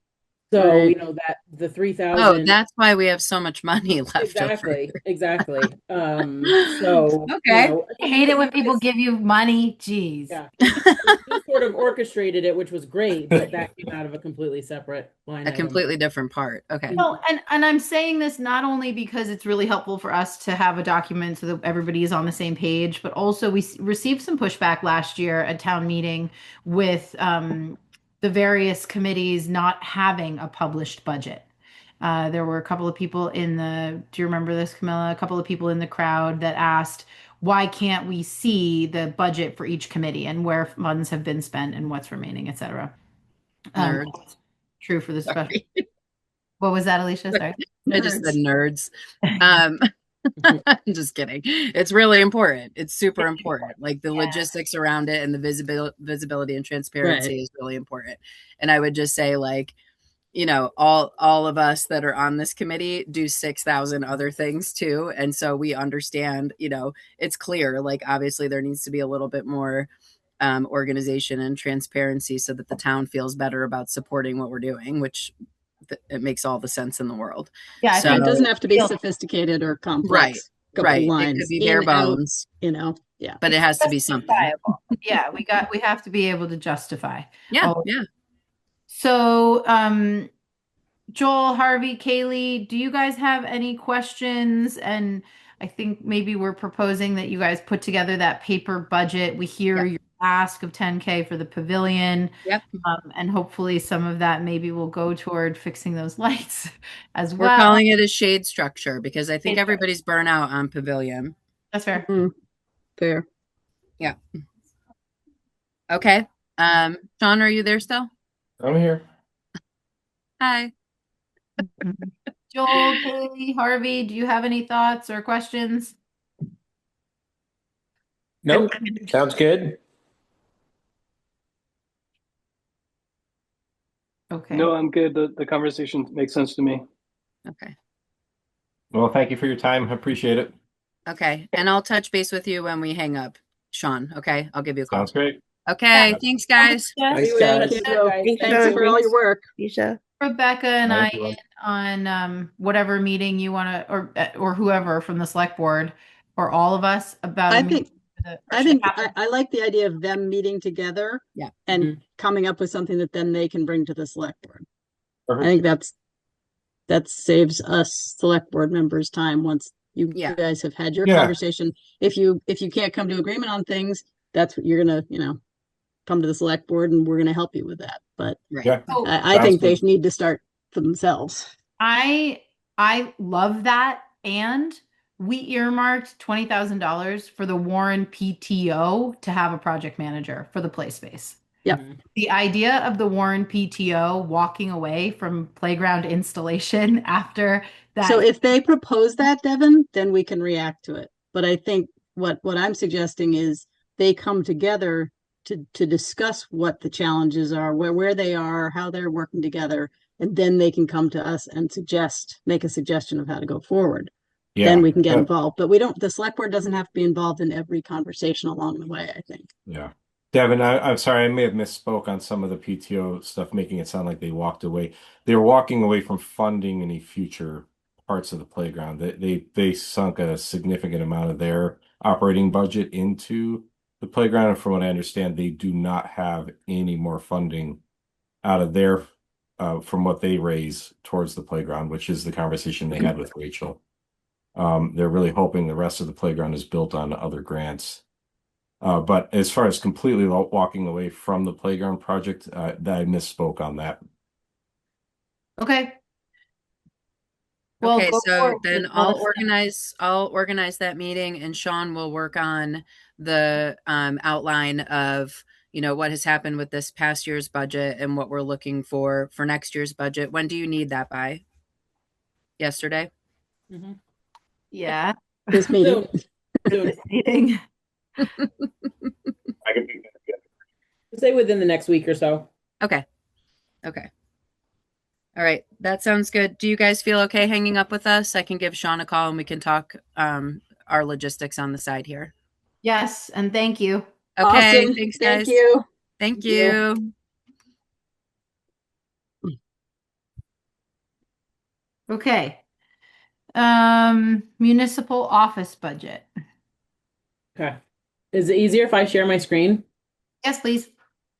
Speaker 5: So
Speaker 2: Right.
Speaker 5: that the
Speaker 4: Oh,
Speaker 5: 3,000.
Speaker 4: that's why we have so much money left
Speaker 5: Exactly,
Speaker 4: over.
Speaker 5: exactly. So
Speaker 4: Okay.
Speaker 3: I hate it when people give you money. Jeez.
Speaker 5: Yeah. You sort of orchestrated it, which was great, but that came out of a completely separate line
Speaker 4: A
Speaker 5: item.
Speaker 4: completely different part. Okay.
Speaker 3: Well, and I'm saying this not only because it's really helpful for us to have a document so that everybody is on the same page, but also we received some pushback last year at town meeting with the various committees not having a published budget. There were a couple of people do you remember this, Camilla? A couple of people in the crowd that asked, why can't we see the budget for each committee and where funds have been spent and what's remaining, et cetera?
Speaker 4: Nerds.
Speaker 3: True for the special.
Speaker 4: Sorry.
Speaker 3: What was that, Alicia? Sorry.
Speaker 4: I just said nerds. I'm just kidding. It's really important. It's super important. Like the logistics around it and the visibility and transparency is really important. And I would just say, like, all of us that are on this committee do 6,000 other things too. And so we understand, it's clear, like, obviously there needs to be a little bit more organization and transparency so that the town feels better about supporting what we're doing, which it makes all the sense in the world.
Speaker 3: Yeah, I
Speaker 4: So-
Speaker 3: think
Speaker 2: It doesn't have to be sophisticated or complex. Couple
Speaker 4: Right. It
Speaker 2: lines,
Speaker 4: could be bare
Speaker 2: in, out,
Speaker 4: bones,
Speaker 2: yeah.
Speaker 4: but it has to be something.
Speaker 3: justifiable. Yeah, we have to be able to justify.
Speaker 4: Yeah.
Speaker 3: Oh.
Speaker 4: Yeah.
Speaker 3: So, Joel, Harvey, Kaylee, do you guys have any questions? And I think maybe we're proposing that you guys put together that paper budget. We hear your ask of 10K for the pavilion.
Speaker 4: Yep.
Speaker 3: And hopefully some of that maybe will go toward fixing those lights as
Speaker 4: We're
Speaker 3: well.
Speaker 4: calling it a shade structure because I think
Speaker 3: Shade
Speaker 4: everybody's burnt out on pavilion.
Speaker 3: That's fair.
Speaker 2: Fair.
Speaker 4: Okay. Sean, are you there still?
Speaker 1: I'm here.
Speaker 4: Hi.
Speaker 3: Joel, Kaylee, Harvey, do you have any thoughts or questions?
Speaker 7: Nope. Sounds good.
Speaker 3: Okay.
Speaker 8: No, I'm good. The conversation makes sense to me.
Speaker 4: Okay.
Speaker 1: Well, thank you for your time. I appreciate it.
Speaker 4: Okay. And I'll touch base with you when we hang up, Sean. Okay. I'll give you a call.
Speaker 1: Sounds great.
Speaker 4: Okay.
Speaker 3: Yeah.
Speaker 4: Thanks, guys.
Speaker 7: Thanks,
Speaker 2: Thank
Speaker 7: guys.
Speaker 2: you.
Speaker 5: Thank
Speaker 2: Thanks for all your work.
Speaker 3: Rebecca and
Speaker 1: All
Speaker 3: I
Speaker 1: right, everyone.
Speaker 3: on whatever meeting you want to, or whoever from the select board, or all of us about.
Speaker 2: I
Speaker 3: a meeting
Speaker 2: think-
Speaker 3: for the-
Speaker 2: I think I like the idea of them meeting together.
Speaker 4: Yeah.
Speaker 2: And
Speaker 5: Mhm.
Speaker 2: coming up with something that then they can bring to the select board. I think that saves us select board members time once you
Speaker 4: Yeah.
Speaker 2: guys have had your
Speaker 1: Yeah.
Speaker 2: conversation. If you can't come to agreement on things, that's what you're gonna, come to the select board and we're gonna help you with that. But
Speaker 4: Right.
Speaker 1: Yeah.
Speaker 3: So
Speaker 2: I
Speaker 1: Sounds
Speaker 2: think they
Speaker 1: good.
Speaker 2: need to start for themselves.
Speaker 3: I love that. And we earmarked $20,000 for the Warren PTO to have a project manager for the play space.
Speaker 2: Yep.
Speaker 5: Mhm.
Speaker 3: The idea of the Warren PTO walking away from playground installation after that.
Speaker 2: So if they propose that, Devin, then we can react to it. But I think what I'm suggesting is they come together to discuss what the challenges are, where they are, how they're working together, and then they can come to us and make a suggestion of how to go forward. Then
Speaker 1: Yeah.
Speaker 2: we can get involved. But the select board doesn't have to be involved in every conversation along the way, I think.
Speaker 1: Yeah. Devin, I'm sorry, I may have misspoke on some of the PTO stuff, making it sound like they walked away. They were walking away from funding any future parts of the playground. They sunk a significant amount of their operating budget into the playground. And from what I understand, they do not have any more funding out of their from what they raise towards the playground, which is the conversation they had with Rachel. They're really hoping the rest of the playground is built on other grants. But as far as completely walking away from the playground project, that I misspoke on that.
Speaker 3: Okay. Well,
Speaker 4: Okay,
Speaker 3: go
Speaker 4: so
Speaker 3: forward
Speaker 4: then
Speaker 3: with
Speaker 4: I'll
Speaker 3: Melissa.
Speaker 4: organize that meeting, and Sean will work on the outline of, what has happened with this past year's budget and what we're looking for next year's budget. When do you need that by? Yesterday?
Speaker 5: Mhm.
Speaker 3: Yeah.
Speaker 2: This meeting.
Speaker 5: Soon.
Speaker 3: This meeting.
Speaker 1: I can
Speaker 5: Say within the next week or so.
Speaker 4: Okay. Okay. All right. That sounds good. Do you guys feel okay hanging up with us? I can give Sean a call and we can talk our logistics on the side here.
Speaker 3: Yes, and thank you.
Speaker 4: Okay.
Speaker 2: Awesome.
Speaker 4: Thanks,
Speaker 2: Thank
Speaker 4: guys.
Speaker 2: you.
Speaker 4: Thank
Speaker 2: Thank you.
Speaker 4: you.
Speaker 3: Okay. Municipal office budget.
Speaker 5: Okay. Is it easier if I share my screen?
Speaker 3: Yes, please.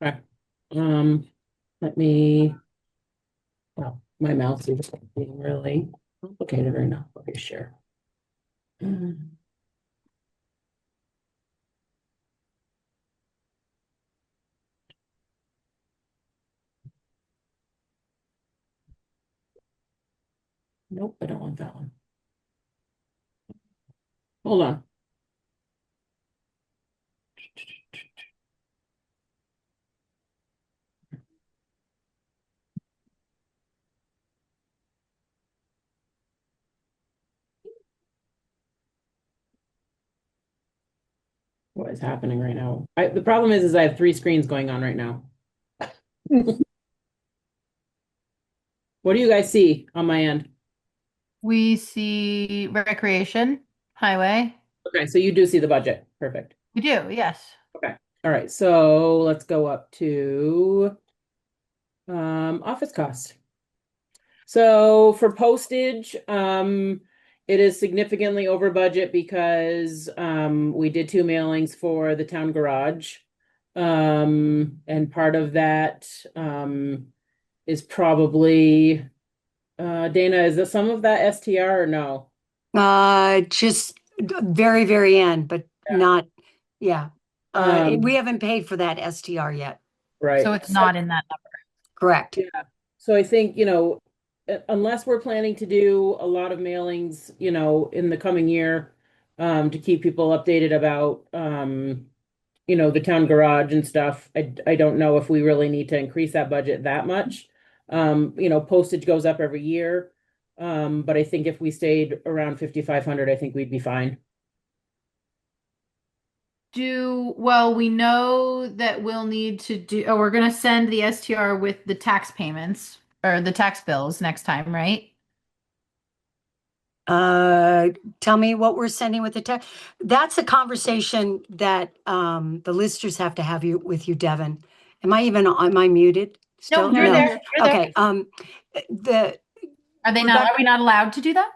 Speaker 5: Okay. Let me. Well, my mouse is being really complicated right now. Okay, share. Nope, I don't want that one. Hold on. What is happening right now? The problem is I have 3 screens going on right now. What do you guys see on my end?
Speaker 3: We see recreation, highway.
Speaker 5: Okay, so you do see the budget. Perfect.
Speaker 3: We do, yes.
Speaker 5: Okay. All right. So let's go up to office costs. So for postage, it is significantly over budget because we did 2 mailings for the town garage. And part of that is probably Dana, is this some of that STR or no?
Speaker 6: Just very, very end, but
Speaker 5: Yeah.
Speaker 6: not, yeah.
Speaker 5: Um,
Speaker 6: We haven't paid for that STR yet.
Speaker 5: Right.
Speaker 3: So it's not in that number.
Speaker 6: Correct.
Speaker 5: Yeah. So I think, unless we're planning to do a lot of mailings, in the coming year, to keep people updated about, the town garage and stuff, I don't know if we really need to increase that budget that much. Postage goes up every year. But I think if we stayed around 5,500, I think we'd be fine.
Speaker 3: Well, we know that we'll need to we're going to send the STR with the tax payments or the tax bills next time, right?
Speaker 6: Tell me what we're sending with the text. That's a conversation that the listers have to have with you, Devin. Am I muted still?
Speaker 3: No, you're there. You're there.
Speaker 6: Okay.
Speaker 3: Are we not allowed to do that?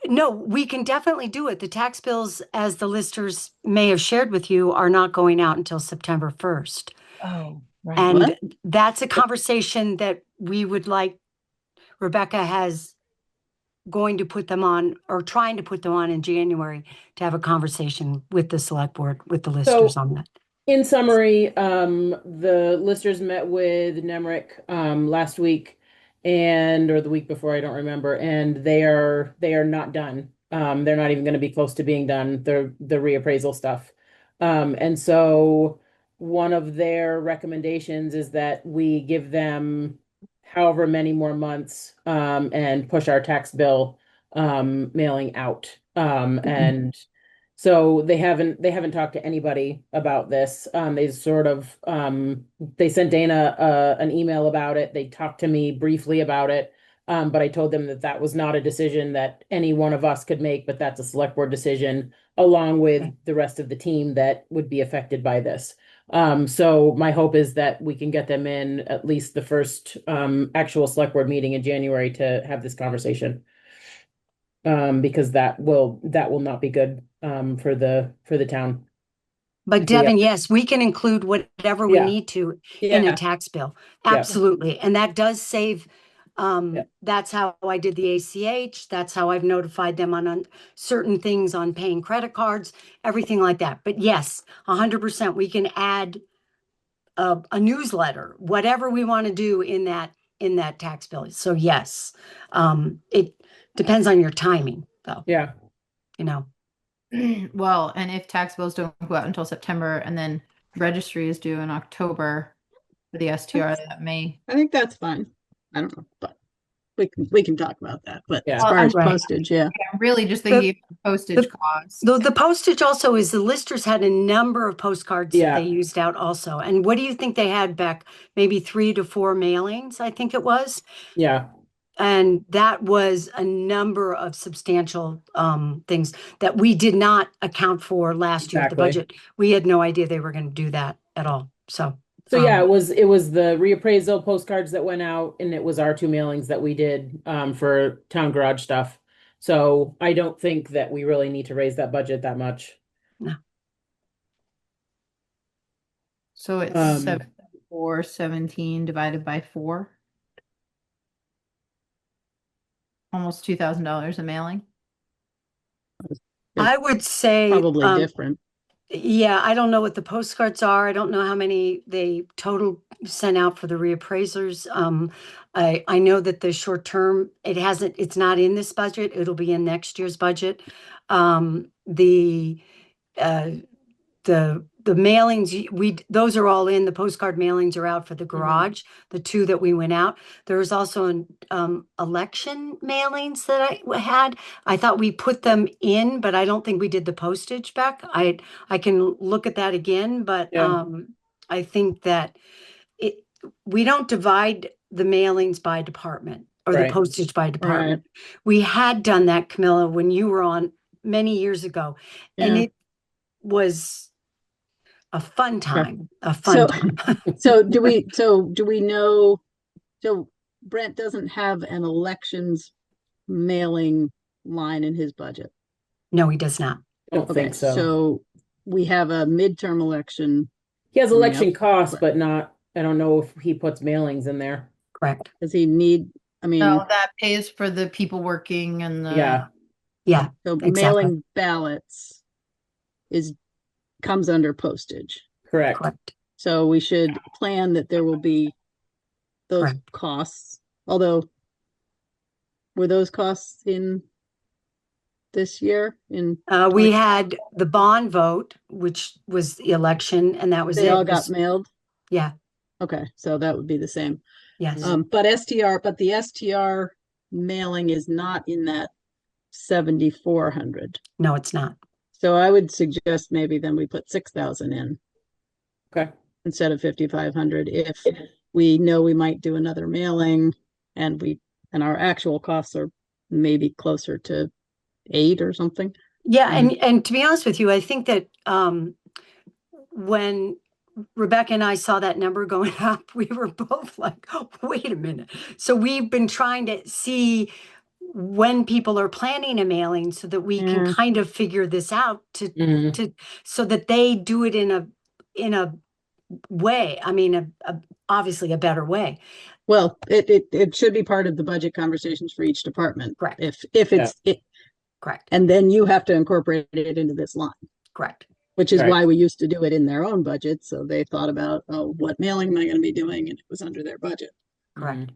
Speaker 6: No, we can definitely do it. The tax bills, as the listers may have shared with you, are not going out until September 1st.
Speaker 3: Oh, right.
Speaker 6: And
Speaker 2: What?
Speaker 6: that's a conversation that we would like Rebecca has going to put them on or trying to put them on in January to have a conversation with the select board, with the listers on that.
Speaker 5: In summary, the listers met with Nemrick last week or the week before, I don't remember, and they are not done. They're not even going to be close to being done, the reappraisal stuff. And so one of their recommendations is that we give them however many more months and push our tax bill mailing out. And so they haven't talked to anybody about this. They sort of they sent Dana an email about it. They talked to me briefly about it. But I told them that that was not a decision that any one of us could make, but that's a select board decision along with the rest of the team that would be affected by this. So my hope is that we can get them in at least the first actual select board meeting in January to have this conversation. Because that will not be good for the town.
Speaker 6: But Devin, yes, we can include whatever we need to in a tax bill. Absolutely. And that does save, that's how I did the ACH. That's how I've notified them on certain things, on paying credit cards, everything like that. But yes, 100%, we can add a newsletter, whatever we want to do in that tax bill. So yes, it depends on your timing though.
Speaker 5: Yeah.
Speaker 6: You know.
Speaker 3: Well, and if tax bills don't go out until September and then registry is due in October for the STR, that may.
Speaker 2: I think that's fine. I don't know, but we can talk about that. But as
Speaker 5: Yeah.
Speaker 2: far as
Speaker 6: Right.
Speaker 2: postage, yeah.
Speaker 3: I'm really just thinking of postage costs.
Speaker 6: The postage also is the listers had a number of postcards that they used out also. And what do you think they had back? Maybe 3 to 4 mailings, I think it was.
Speaker 5: Yeah.
Speaker 6: And that was a number of substantial things that we did not account for last year at the
Speaker 5: Exactly.
Speaker 6: budget. We had no idea they were going to do that at all. So
Speaker 5: yeah, it was the reappraisal postcards that went out, and it was our 2 mailings that we did for town garage stuff. So I don't think that we really need to raise that budget that much.
Speaker 6: No.
Speaker 3: So it's 7,417 divided by 4. Almost $2,000 a mailing.
Speaker 6: I would say
Speaker 2: Probably different.
Speaker 6: Yeah, I don't know what the postcards are. I don't know how many they total sent out for the reappraisers. I know that the short term, it's not in this budget. It'll be in next year's budget. The mailings, those are all in. The postcard mailings are out for the garage, the 2 that we went out. There was also an election mailings that I had. I thought we put them in, but I don't think we did the postage back. I can look at that again, but I think that we don't divide the mailings by department or the postage by department. We had done that, Camilla, when you were on many years ago, and it was a fun time.
Speaker 2: So do we know? So Brent doesn't have an elections mailing line in his budget.
Speaker 6: No, he does not.
Speaker 5: I don't think so.
Speaker 2: So we have a midterm election.
Speaker 5: He has election costs, but not. I don't know if he puts mailings in there.
Speaker 6: Correct.
Speaker 2: Does he need? I mean,
Speaker 3: No, that pays for the people working and the.
Speaker 6: Yeah.
Speaker 2: So
Speaker 6: exactly.
Speaker 2: mailing ballots comes under postage.
Speaker 5: Correct.
Speaker 2: So we should plan that there will be those costs. Although, were those costs in this year?
Speaker 6: We had the bond vote, which was the election, and that was
Speaker 2: they all got mailed.
Speaker 6: Yeah.
Speaker 2: Okay, so that would be the same.
Speaker 6: Yes.
Speaker 2: But the STR mailing is not in that 7,400.
Speaker 6: No, it's not.
Speaker 2: So I would suggest maybe then we put 6,000 in.
Speaker 5: Okay.
Speaker 2: Instead of 5,500, if we know we might do another mailing, and our actual costs are maybe closer to 8 or something.
Speaker 6: Yeah, and to be honest with you, I think that when Rebecca and I saw that number going up, we were both like, oh, wait a minute. So we've been trying to see when people are planning a mailing so that we can kind of figure this out so that they do it in a way, I mean, obviously a better way.
Speaker 2: Well, it should be part of the budget conversations for each department.
Speaker 6: Correct.
Speaker 2: If it's it,
Speaker 6: Correct.
Speaker 2: and then you have to incorporate it into this line,
Speaker 6: Correct.
Speaker 2: which is
Speaker 8: Right.
Speaker 2: why we used to do it in their own budget. So they thought about, oh, what mailing am I going to be doing? And it was under their budget.
Speaker 6: Correct.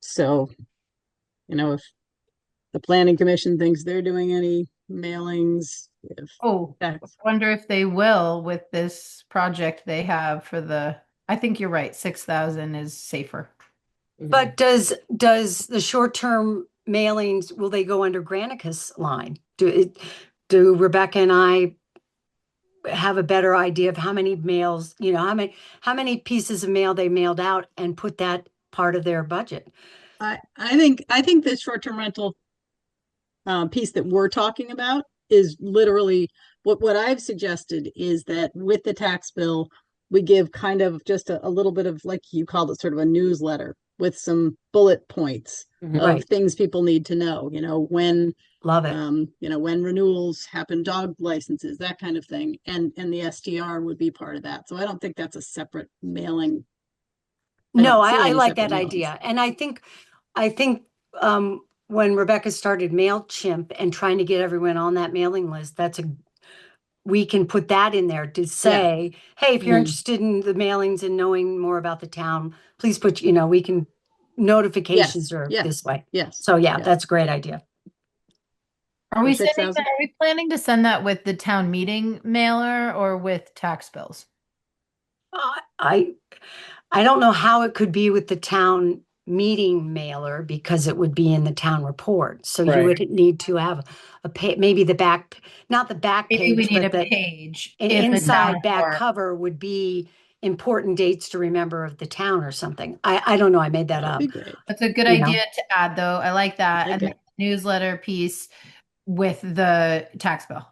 Speaker 2: So, if the planning commission thinks they're doing any mailings, if
Speaker 3: Oh, I
Speaker 2: that's,
Speaker 3: wonder if they will with this project they have for I think you're right, 6,000 is safer.
Speaker 6: But does the short-term mailings, will they go under Granicus line? Do Rebecca and I have a better idea of how many mails, how many pieces of mail they mailed out and put that part of their budget?
Speaker 2: I think the short-term rental piece that we're talking about is literally what I've suggested is that with the tax bill, we give kind of just a little bit of, like you called it, sort of a newsletter with some bullet points
Speaker 8: Mhm.
Speaker 2: of
Speaker 6: Right.
Speaker 2: things people need to know, when
Speaker 6: Love it.
Speaker 2: when renewals happen, dog licenses, that kind of thing. And the STR would be part of that. So I don't think that's a separate mailing.
Speaker 6: No,
Speaker 2: don't see
Speaker 6: I
Speaker 2: any
Speaker 6: like that
Speaker 2: separate mailings.
Speaker 6: idea. And I think when Rebecca started MailChimp and trying to get everyone on that mailing list, we can put that in there to say, hey, if you're
Speaker 2: Mhm.
Speaker 6: interested in the mailings and knowing more about the town, please put, we can, notifications are
Speaker 2: yes,
Speaker 6: this way.
Speaker 2: Yes.
Speaker 6: So yeah,
Speaker 2: Yeah.
Speaker 6: that's a great idea.
Speaker 3: Are we
Speaker 2: For 6,000?
Speaker 3: are we planning to send that with the town meeting mailer or with tax bills?
Speaker 6: I don't know how it could be with the town meeting mailer because it would be in the town report. So you
Speaker 8: Right.
Speaker 6: would need to have maybe not the back
Speaker 3: Maybe we
Speaker 6: page,
Speaker 3: need
Speaker 6: but
Speaker 3: a
Speaker 6: the
Speaker 3: page
Speaker 6: an
Speaker 3: in the town
Speaker 6: inside back
Speaker 3: report.
Speaker 6: cover would be important dates to remember of the town or something. I don't know. I made that
Speaker 2: That'd
Speaker 6: up.
Speaker 2: be great.
Speaker 3: That's a good
Speaker 6: You know.
Speaker 3: idea to add, though. I like that.
Speaker 2: Like
Speaker 3: And then
Speaker 2: it.
Speaker 3: the newsletter piece with the tax bill.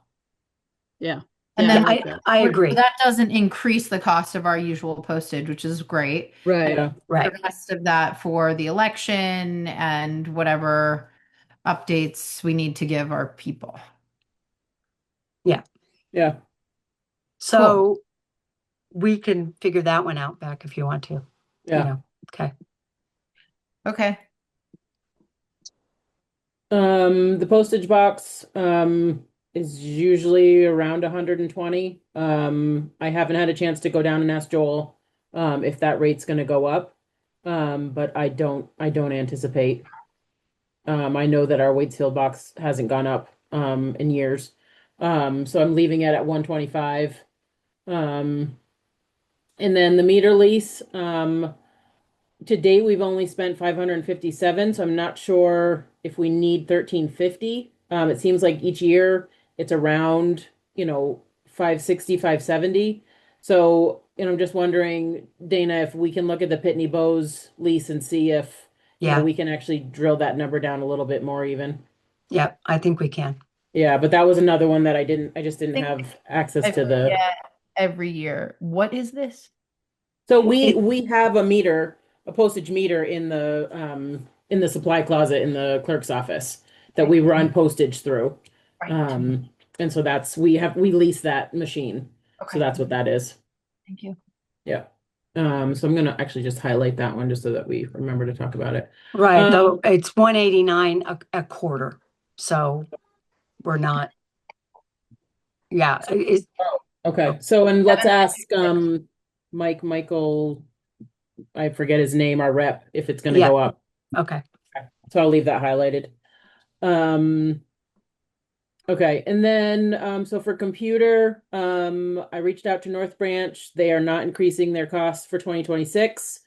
Speaker 2: Yeah.
Speaker 3: And
Speaker 2: Yeah,
Speaker 3: then
Speaker 2: I like that.
Speaker 6: I agree.
Speaker 3: That doesn't increase the cost of our usual postage, which is great.
Speaker 2: Right.
Speaker 8: Yeah.
Speaker 6: Right.
Speaker 3: The rest of that for the election and whatever updates we need to give our people.
Speaker 8: Yeah.
Speaker 6: So we can figure that one out back if you want to.
Speaker 8: Yeah.
Speaker 6: Okay.
Speaker 3: Okay.
Speaker 8: The postage box is usually around 120. I haven't had a chance to go down and ask Joel if that rate's going to go up. But I don't anticipate. I know that our Waitsfield box hasn't gone up in years. So I'm leaving it at 125. And then the meter lease, to date, we've only spent 557, so I'm not sure if we need 1350. It seems like each year it's around, 560, 570. So, I'm just wondering, Dana, if we can look at the Pitney Bowes lease and see if,
Speaker 6: Yeah.
Speaker 8: we can actually drill that number down a little bit more even.
Speaker 6: Yeah, I think we can.
Speaker 8: Yeah, but that was another one that I just didn't
Speaker 3: think
Speaker 8: have access
Speaker 3: I
Speaker 8: to the.
Speaker 3: forget every year. What is this?
Speaker 8: So we have a postage meter in the supply closet in the clerk's office that we run postage through.
Speaker 3: Right.
Speaker 8: And so we lease that machine.
Speaker 3: Okay.
Speaker 8: So that's what that is.
Speaker 3: Thank you.
Speaker 8: Yeah. So I'm gonna actually just highlight that one just so that we remember to talk about it.
Speaker 6: Right. Though it's 189 a quarter. So we're not. Yeah.
Speaker 8: Okay. So and let's ask Michael, I forget his name, our rep, if it's gonna
Speaker 6: Yeah.
Speaker 8: go up.
Speaker 6: Okay.
Speaker 8: So I'll leave that highlighted. Okay, and then so for computer, I reached out to North Branch. They are not increasing their costs for 2026.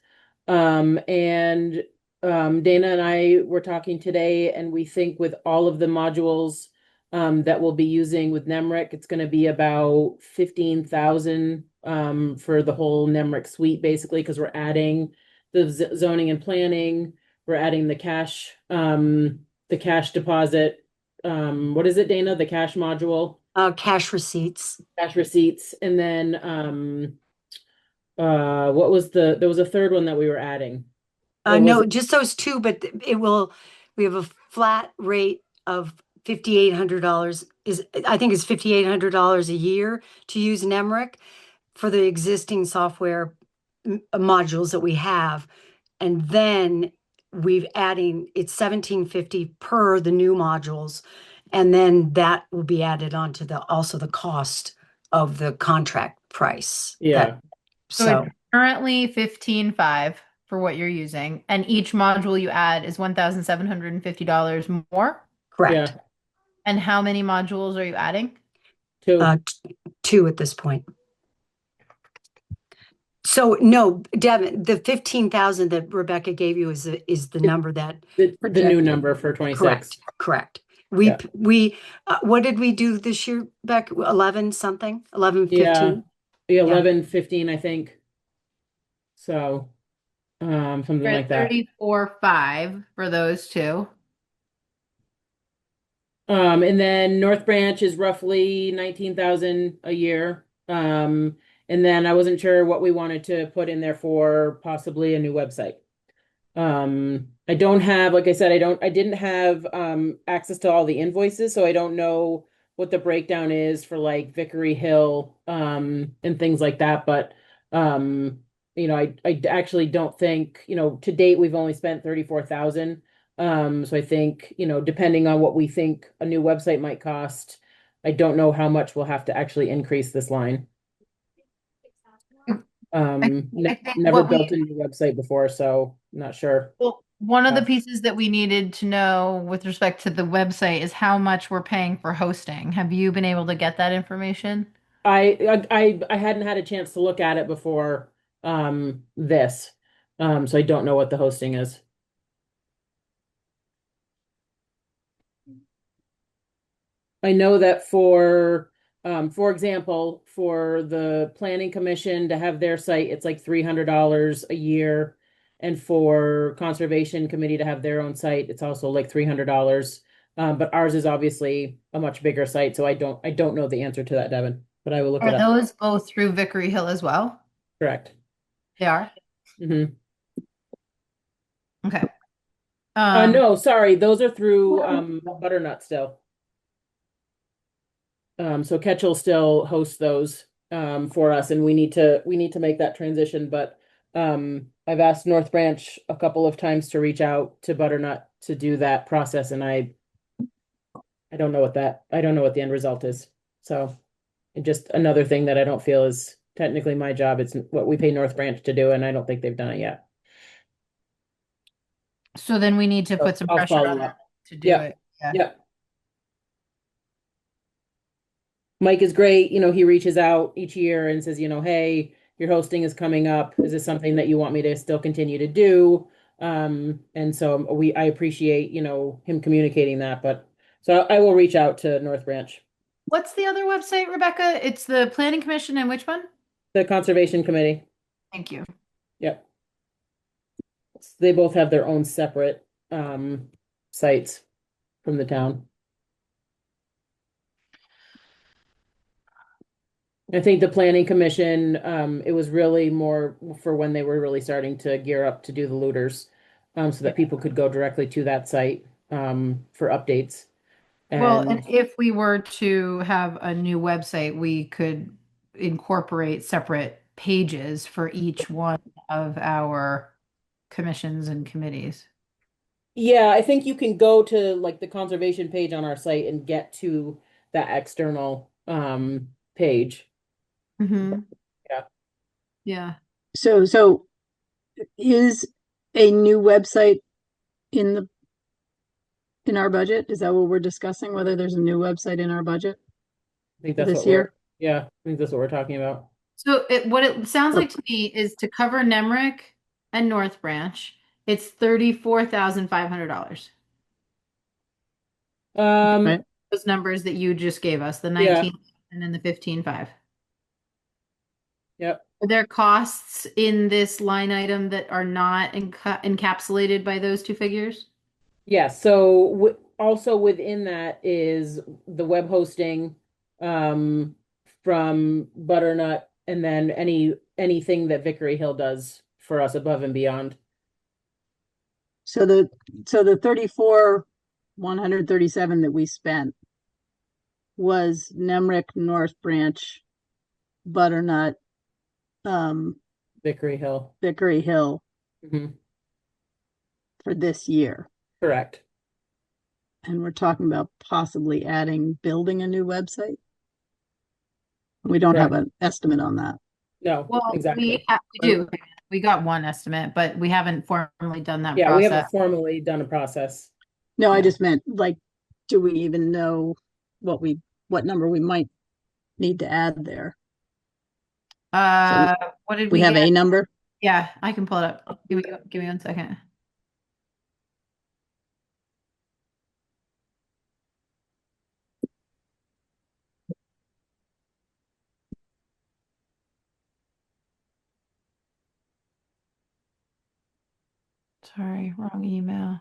Speaker 8: And Dana and I were talking today, and we think with all of the modules that we'll be using with NEMRIC, it's going to be about 15,000 for the whole NEMRIC suite, basically, because we're adding the zoning and planning, we're adding the cash deposit. What is it, Dana? The cash module,
Speaker 6: Cash receipts.
Speaker 8: cash receipts, and then what was there was a third one that we were adding. Or was
Speaker 6: No,
Speaker 8: it-
Speaker 6: just those two, but we have a flat rate of $5,800 I think it's $5,800 a year to use NEMRIC for the existing software modules that we have. And then we've adding, it's 1750 per the new modules. And then that will be added onto also the cost of the contract price.
Speaker 5: Yeah.
Speaker 3: So it's currently 15,500 for what you're using, and each module you add is $1,750 more.
Speaker 6: Correct.
Speaker 5: Yeah.
Speaker 3: And how many modules are you adding?
Speaker 5: 2.
Speaker 6: Two at this point. So no, Devin, the 15,000 that Rebecca gave you is the number that
Speaker 5: The new
Speaker 2: Projected.
Speaker 5: number for 26.
Speaker 6: correct.
Speaker 5: Yeah.
Speaker 6: We what did we do this year, Beck? 11 something? 11,
Speaker 5: Yeah.
Speaker 6: 15?
Speaker 5: Yeah, 11, 15, I think. So, something
Speaker 3: We're
Speaker 5: like
Speaker 3: at
Speaker 5: that.
Speaker 3: 34,500 for those two.
Speaker 5: And then North Branch is roughly 19,000 a year. And then I wasn't sure what we wanted to put in there for possibly a new website. I don't have, like I said, I didn't have access to all the invoices, so I don't know what the breakdown is for like Vickery Hill and things like that. But I actually don't think, to date we've only spent 34,000. So I think, depending on what we think a new website might cost, I don't know how much we'll have to actually increase this line.
Speaker 3: I think
Speaker 5: Never
Speaker 3: what we-
Speaker 5: built a new website before, so not sure.
Speaker 3: Well, one of the pieces that we needed to know with respect to the website is how much we're paying for hosting. Have you been able to get that information?
Speaker 5: I hadn't had a chance to look at it before this. So I don't know what the hosting is. I know that for example, for the planning commission to have their site, it's like $300 a year. And for conservation committee to have their own site, it's also like $300. But ours is obviously a much bigger site, so I don't know the answer to that, Devin, but I will look it
Speaker 3: Are
Speaker 5: up.
Speaker 3: those both through Vickery Hill as well?
Speaker 5: Correct.
Speaker 3: They are?
Speaker 5: hmm
Speaker 3: Okay.
Speaker 5: No, sorry, those are through Butternut still. So Ketchel still hosts those for us, and we need to make that transition. But I've asked North Branch a couple of times to reach out to Butternut to do that process, and I don't know what the end result is. So just another thing that I don't feel is technically my job. It's what we pay North Branch to do, and I don't think they've done it yet.
Speaker 3: So then we need to
Speaker 5: So
Speaker 3: put some
Speaker 5: I'll
Speaker 3: pressure
Speaker 5: follow
Speaker 3: on them
Speaker 5: up.
Speaker 3: to do
Speaker 5: Yeah.
Speaker 3: it.
Speaker 5: Yeah. Mike is great. He reaches out each year and says, hey, your hosting is coming up. Is this something that you want me to still continue to do? And so I appreciate, him communicating that, but so I will reach out to North Branch,
Speaker 3: What's the other website, Rebecca? It's the Planning Commission and which one?
Speaker 5: the Conservation Committee.
Speaker 3: Thank you.
Speaker 5: Yep. They both have their own separate sites from the town. I think the Planning Commission, it was really more for when they were really starting to gear up to do the looters, so that people could go directly to that site for updates.
Speaker 3: Well,
Speaker 5: And
Speaker 3: and if we were to have a new website, we could incorporate separate pages for each one of our commissions and committees.
Speaker 5: yeah, I think you can go to like the conservation page on our site and get to that external page.
Speaker 3: Mm-hmm.
Speaker 5: Yeah.
Speaker 3: Yeah.
Speaker 2: So is a new website in our budget? Is that what we're discussing? Whether there's a new website in our budget
Speaker 5: I think
Speaker 2: for
Speaker 5: that's
Speaker 2: this
Speaker 5: what
Speaker 2: year?
Speaker 5: I think that's what we're talking about.
Speaker 3: So what it sounds like to me is to cover Nemrick and North Branch, it's $34,500.
Speaker 2: Right.
Speaker 3: Those numbers that you just gave us, the
Speaker 5: Yeah.
Speaker 3: 19 and then the 15.5.
Speaker 5: Yep.
Speaker 3: Are there costs in this line item that are not encapsulated by those two figures?
Speaker 5: Yeah, so also within that is the web hosting from Butternut, and then anything that Vickery Hill does for us above and beyond.
Speaker 2: So the 34,137 that we spent was Nemrick, North Branch, Butternut,
Speaker 5: Vickery Hill.
Speaker 2: Vickery Hill.
Speaker 5: Mhm.
Speaker 2: for this year.
Speaker 5: Correct.
Speaker 2: And we're talking about possibly building a new website. We don't have
Speaker 5: Correct.
Speaker 2: an estimate on that.
Speaker 5: No,
Speaker 3: Well,
Speaker 5: exactly.
Speaker 3: we do. We got one estimate, but we haven't formally done that
Speaker 5: Yeah, we
Speaker 3: process.
Speaker 5: haven't formally done a process.
Speaker 2: No, I
Speaker 5: Yeah.
Speaker 2: just meant like, do we even know what number we might need to add there?
Speaker 3: What did
Speaker 2: We
Speaker 3: we
Speaker 2: have
Speaker 3: get?
Speaker 2: a number?
Speaker 3: Yeah, I can pull it up. Give me 1 second. Sorry, wrong email.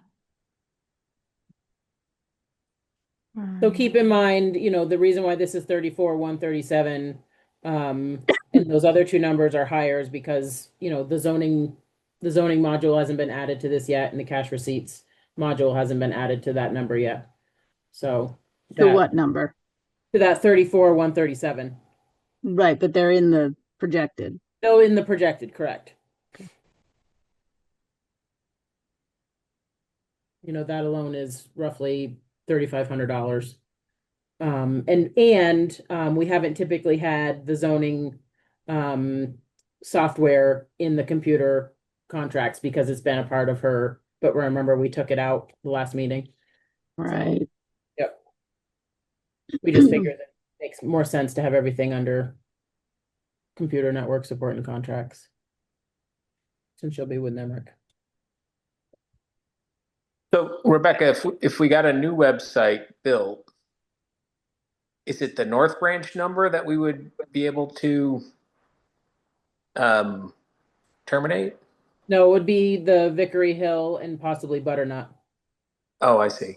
Speaker 5: So keep in mind, the reason why this is 34,137, and those other two numbers are higher is because, the zoning module hasn't been added to this yet, and the cash receipts module hasn't been added to that number yet. So
Speaker 2: To what number?
Speaker 5: to that 34,137.
Speaker 2: Right, but they're in the projected.
Speaker 5: Oh, in the projected, correct. That alone is roughly $3,500. And we haven't typically had the zoning software in the computer contracts because it's been a part of her, but remember we took it out the last meeting.
Speaker 2: Right.
Speaker 5: Yep. We just figured that it makes more sense to have everything under computer network support and contracts. Since she'll be with Nemrick.
Speaker 7: So Rebecca, if we got a new website built, is it the North Branch number that we would be able to terminate?
Speaker 5: No, it would be the Vickery Hill and possibly Butternut.
Speaker 7: Oh, I see.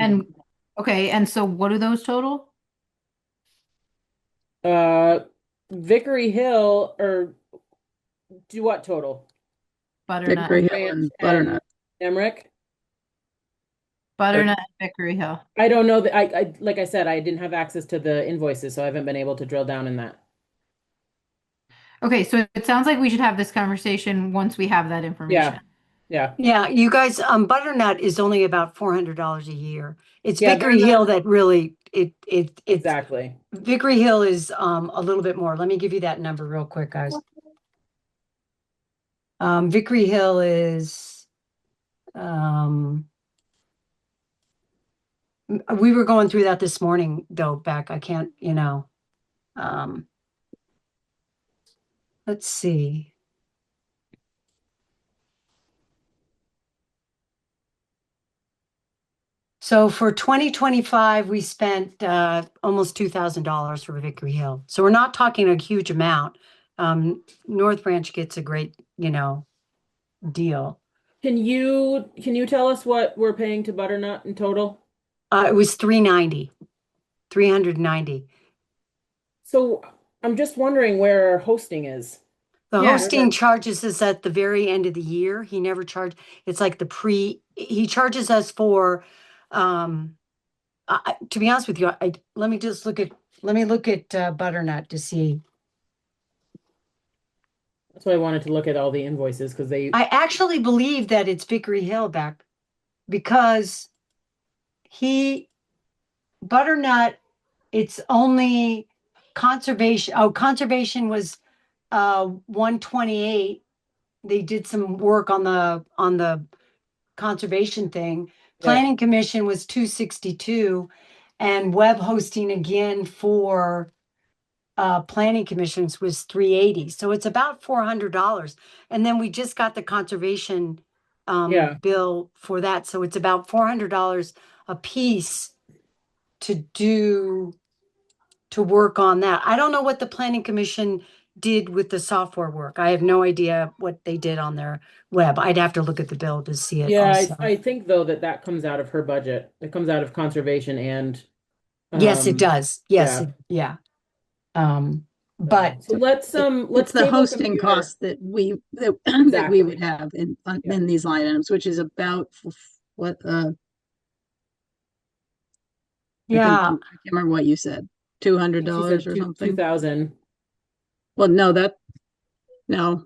Speaker 3: And okay, and so what do those total?
Speaker 5: Vickery Hill, or do what total?
Speaker 3: Butternut.
Speaker 2: Vickery Hill
Speaker 5: Branch
Speaker 2: and Butternut.
Speaker 5: Nemrick?
Speaker 3: Butternut and Vickery Hill.
Speaker 5: I don't know that I like I said, I didn't have access to the invoices, so I haven't been able to drill down in that.
Speaker 3: Okay, so it sounds like we should have this conversation once we have that information.
Speaker 5: Yeah.
Speaker 6: Yeah, you guys, Butternut is only about $400 a year. It's
Speaker 5: Yeah,
Speaker 6: Vickery
Speaker 5: they're
Speaker 6: Hill
Speaker 5: not-
Speaker 6: that really it's
Speaker 5: Exactly.
Speaker 6: Vickery Hill is a little bit more. Let me give you that number real quick, guys. Vickery Hill is we were going through that this morning though, Beck. I can't, let's see. So for 2025, we spent almost $2,000 for Vickery Hill. So we're not talking a huge amount. North Branch gets a great, deal.
Speaker 5: Can you tell us what we're paying to Butternut in total?
Speaker 6: It was $390.
Speaker 5: So I'm just wondering where our hosting is.
Speaker 6: The
Speaker 3: Yeah.
Speaker 6: hosting charges us at the very end of the year. He never charged. It's like he charges us for, to be honest with you, let me look at Butternut to see.
Speaker 5: That's why I wanted to look at all the invoices because
Speaker 6: I actually believe that it's Vickery Hill back because Butternut, it's only conservation. Oh, conservation was 128. They did some work on the conservation thing. Planning Commission was 262, and web hosting again for planning commissions was 380. So it's about $400. And then we just got the conservation bill for that. So it's about $400 a piece to work on that. I don't know what the planning commission did with the software work. I have no idea what they did on their web. I'd have to look at the bill to see it.
Speaker 5: Yeah,
Speaker 6: also.
Speaker 5: I think though that comes out of her budget. It comes out of conservation and
Speaker 6: Yes, it does. Yes,
Speaker 5: yeah.
Speaker 6: But
Speaker 5: So let's
Speaker 2: It's the
Speaker 5: table
Speaker 2: hosting
Speaker 5: computer.
Speaker 2: costs that we
Speaker 5: Exactly.
Speaker 2: would have in these line items, which is about what
Speaker 6: yeah,
Speaker 2: I can't remember what you said. $200 or something.
Speaker 5: 2,000.
Speaker 2: Well, no,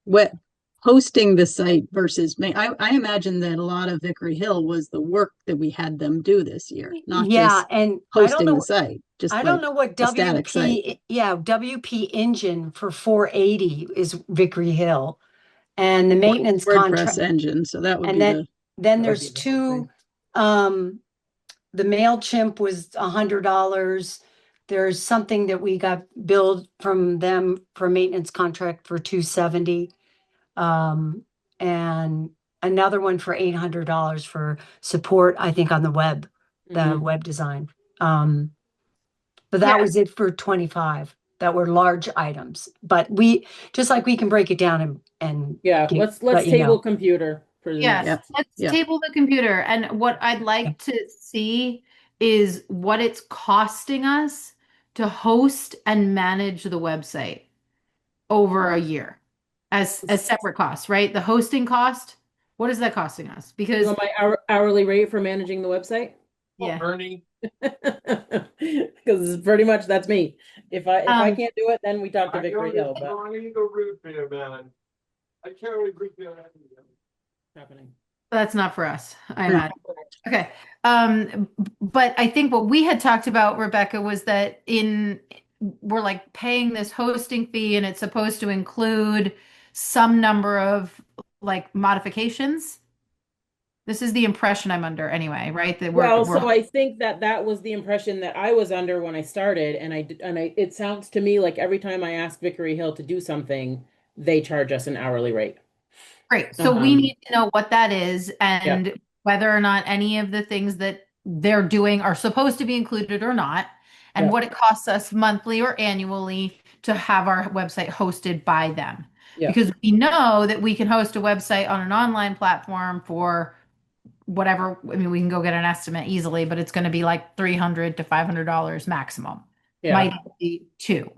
Speaker 2: what hosting the site versus I imagine that a lot of Vickery Hill was the work that we had them do this year, not
Speaker 6: Yeah,
Speaker 2: just
Speaker 6: and
Speaker 2: hosting the site, just
Speaker 6: I
Speaker 2: like
Speaker 6: don't know what
Speaker 2: a static site.
Speaker 6: WP engine for 480 is Vickery Hill. And the maintenance
Speaker 2: WordPress
Speaker 6: contract,
Speaker 2: engine, so that would
Speaker 6: and
Speaker 2: be
Speaker 6: then
Speaker 2: the
Speaker 6: then
Speaker 8: That would
Speaker 6: there's
Speaker 8: be the whole
Speaker 6: two, the MailChimp was $100. There's something that we got billed from them for maintenance contract for 270. And another one for $800 for support, I think, on the web, the
Speaker 8: Mhm.
Speaker 6: web design. But that
Speaker 3: Yeah.
Speaker 6: was it for 25 that were large items. But we just like we can break it down and
Speaker 8: Yeah,
Speaker 6: give-
Speaker 8: let's
Speaker 6: let you
Speaker 8: table
Speaker 6: know.
Speaker 8: computer for the
Speaker 3: Yes,
Speaker 8: next.
Speaker 2: Yep.
Speaker 3: let's
Speaker 2: Yeah.
Speaker 3: table the computer. And what I'd like to see is what it's costing us to host and manage the website over a year as separate costs, right? The hosting cost, what is that costing us?
Speaker 8: You
Speaker 3: Because
Speaker 8: want my hourly rate for managing the website?
Speaker 3: yeah,
Speaker 7: Ernie,
Speaker 8: Because pretty much that's me. If I
Speaker 3: Um,
Speaker 8: can't do it, then we talk to Vickery Hill, but
Speaker 7: I'm gonna go root for you, man. I can't agree with you.
Speaker 8: happening.
Speaker 3: that's not for us, I
Speaker 2: No.
Speaker 3: imagine. Okay. But I think what we had talked about, Rebecca, was that we're like paying this hosting fee and it's supposed to include some number of like modifications. This is the impression I'm under anyway, right? That
Speaker 8: Well,
Speaker 3: we're
Speaker 8: so I think that was the impression that I was under when I started, and it sounds to me like every time I ask Vickery Hill to do something, they charge us an hourly rate.
Speaker 3: great. So we
Speaker 8: Um,
Speaker 3: need to know what that is and whether or not any of the things that they're doing are supposed to be included or not, and
Speaker 8: Yeah.
Speaker 3: what it costs us monthly or annually to have our website hosted by them.
Speaker 8: Yeah.
Speaker 3: Because we know that we can host a website on an online platform for whatever. I mean, we can go get an estimate easily, but it's going to be like $300 to $500 maximum.
Speaker 8: Yeah.
Speaker 3: Might be two.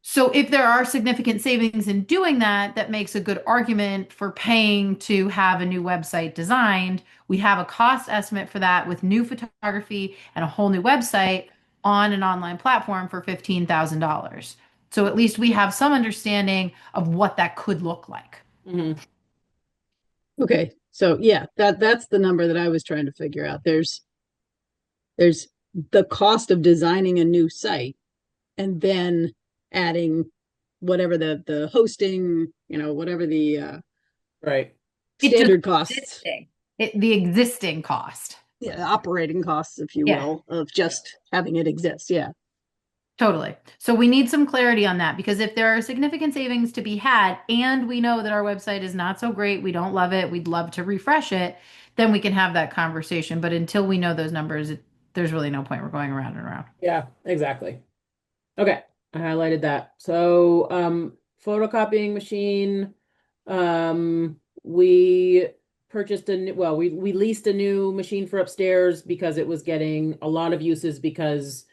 Speaker 3: So if there are significant savings in doing that, that makes a good argument for paying to have a new website designed. We have a cost estimate for that with new photography and a whole new website on an online platform for $15,000. So at least we have some understanding of what that could look like.
Speaker 8: Mhm.
Speaker 2: Okay, so yeah, that's the number that I was trying to figure out. There's the cost of designing a new site and then adding whatever the hosting, whatever the
Speaker 8: Right.
Speaker 3: It just
Speaker 2: standard costs,
Speaker 3: existing. The existing cost.
Speaker 2: yeah, operating costs, if you
Speaker 3: Yeah.
Speaker 2: will, of just having it exist. Yeah.
Speaker 3: Totally. So we need some clarity on that because if there are significant savings to be had and we know that our website is not so great, we don't love it, we'd love to refresh it, then we can have that conversation. But until we know those numbers, there's really no point. We're going around and around.
Speaker 8: Yeah, exactly. Okay, I highlighted that. So, photocopying machine, we purchased we leased a new machine for upstairs because it was getting a lot of uses because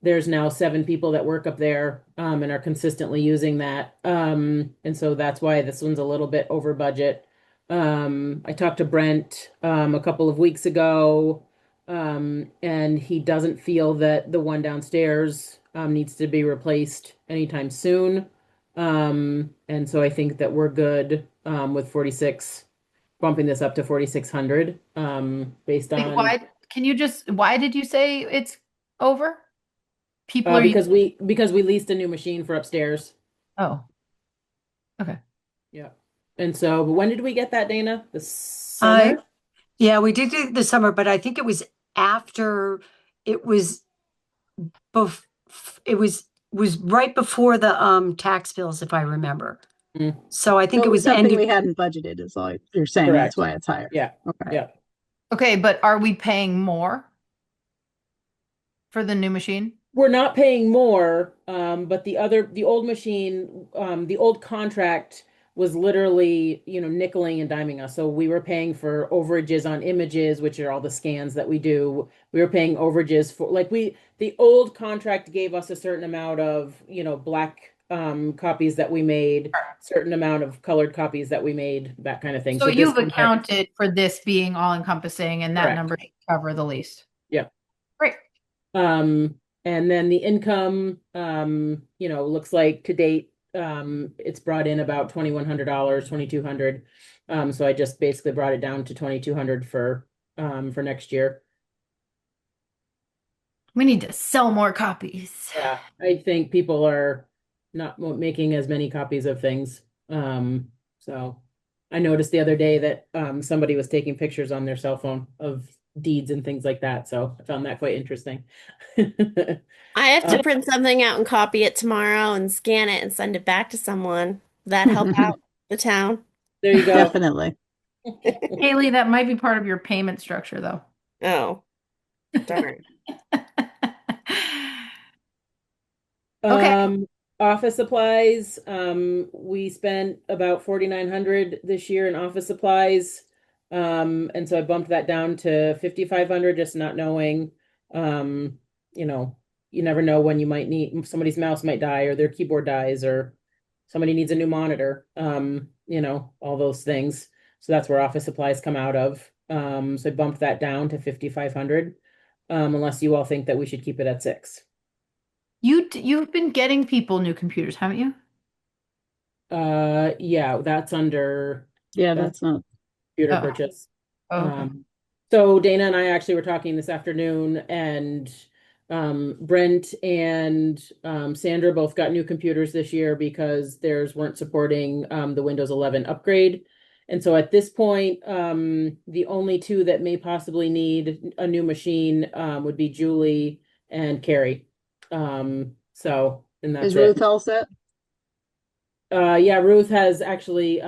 Speaker 8: there's now 7 people that work up there, and are consistently using that. And so that's why this one's a little bit over budget. I talked to Brent, a couple of weeks ago. And he doesn't feel that the one downstairs needs to be replaced anytime soon. And so I think that we're good with 46, bumping this up to 4,600 based
Speaker 3: Wait,
Speaker 8: on
Speaker 3: why did you say it's over? People are
Speaker 8: because we leased a new machine for upstairs.
Speaker 3: Oh, okay.
Speaker 8: Yeah. And so, but when did we get that, Dana? The summer?
Speaker 6: Yeah, we did it this summer, but I think it was after it was it was right before the tax bills, if I remember.
Speaker 8: Mm.
Speaker 6: So I think
Speaker 2: So
Speaker 6: it was
Speaker 2: something we hadn't budgeted, is all you're saying.
Speaker 8: Correct.
Speaker 2: That's why it's higher.
Speaker 8: Yeah.
Speaker 2: Okay.
Speaker 8: Yeah.
Speaker 3: Okay, but are we paying more for the new machine?
Speaker 8: We're not paying more, but the old machine, the old contract was literally, nickeling and diming us. So we were paying for overages on images, which are all the scans that we do. We were paying overages for the old contract gave us a certain amount of, black copies that we made, certain amount of colored copies that we made, that kind of thing.
Speaker 3: So
Speaker 8: this
Speaker 3: you've
Speaker 8: contract-
Speaker 3: accounted for this being all encompassing and that
Speaker 8: Correct.
Speaker 3: number should cover the lease.
Speaker 8: Yeah.
Speaker 3: Great.
Speaker 8: And then the income, looks like to date,
Speaker 5: it's brought in about $2,100, 2,200. So I just basically brought it down to 2,200 for next year.
Speaker 3: We need to sell more copies.
Speaker 5: Yeah, I think people are not making as many copies of things. So I noticed the other day that somebody was taking pictures on their cell phone of deeds and things like that. So I found that quite interesting.
Speaker 9: I have to
Speaker 5: Uh,
Speaker 9: print something out and copy it tomorrow and scan it and send it back to someone. That help out the town.
Speaker 5: There you go.
Speaker 2: Definitely.
Speaker 3: Haley, that might be part of your payment structure, though.
Speaker 9: Oh, darn.
Speaker 3: Okay.
Speaker 5: Office supplies, we spent about 4,900 this year in office supplies. And so I bumped that down to 5,500, just not knowing, you know, you never know when you might need, somebody's mouse might die or their keyboard dies or somebody needs a new monitor, all those things. So that's where office supplies come out of. So I bumped that down to 5,500, unless you all think that we should keep it at 6.
Speaker 3: You've been getting people new computers, haven't you?
Speaker 5: Yeah, that's under
Speaker 2: Yeah,
Speaker 5: that's
Speaker 2: that's not.
Speaker 5: computer
Speaker 3: Oh.
Speaker 5: purchase.
Speaker 3: Oh, okay.
Speaker 5: So Dana and I actually were talking this afternoon, and Brent and Sandra both got new computers this year because theirs weren't supporting the Windows 11 upgrade. And so at this point, the only two that may possibly need a new machine would be Julie and Carrie. And that's
Speaker 2: Is
Speaker 5: it.
Speaker 2: Ruth all set?
Speaker 5: Yeah, Ruth has actually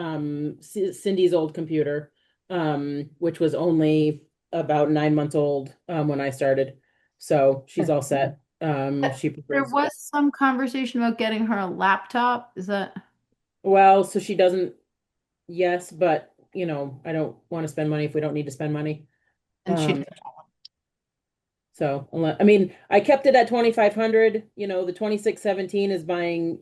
Speaker 5: Cindy's old computer, which was only about 9 months old when I started. So she's all set. She
Speaker 3: There
Speaker 5: prefers.
Speaker 3: was some conversation about getting her a laptop. Is that?
Speaker 5: Well, so she doesn't. Yes, but I don't want to spend money if we don't need to spend money.
Speaker 3: And she.
Speaker 5: So, I mean, I kept it at 2,500. The 2617 is buying,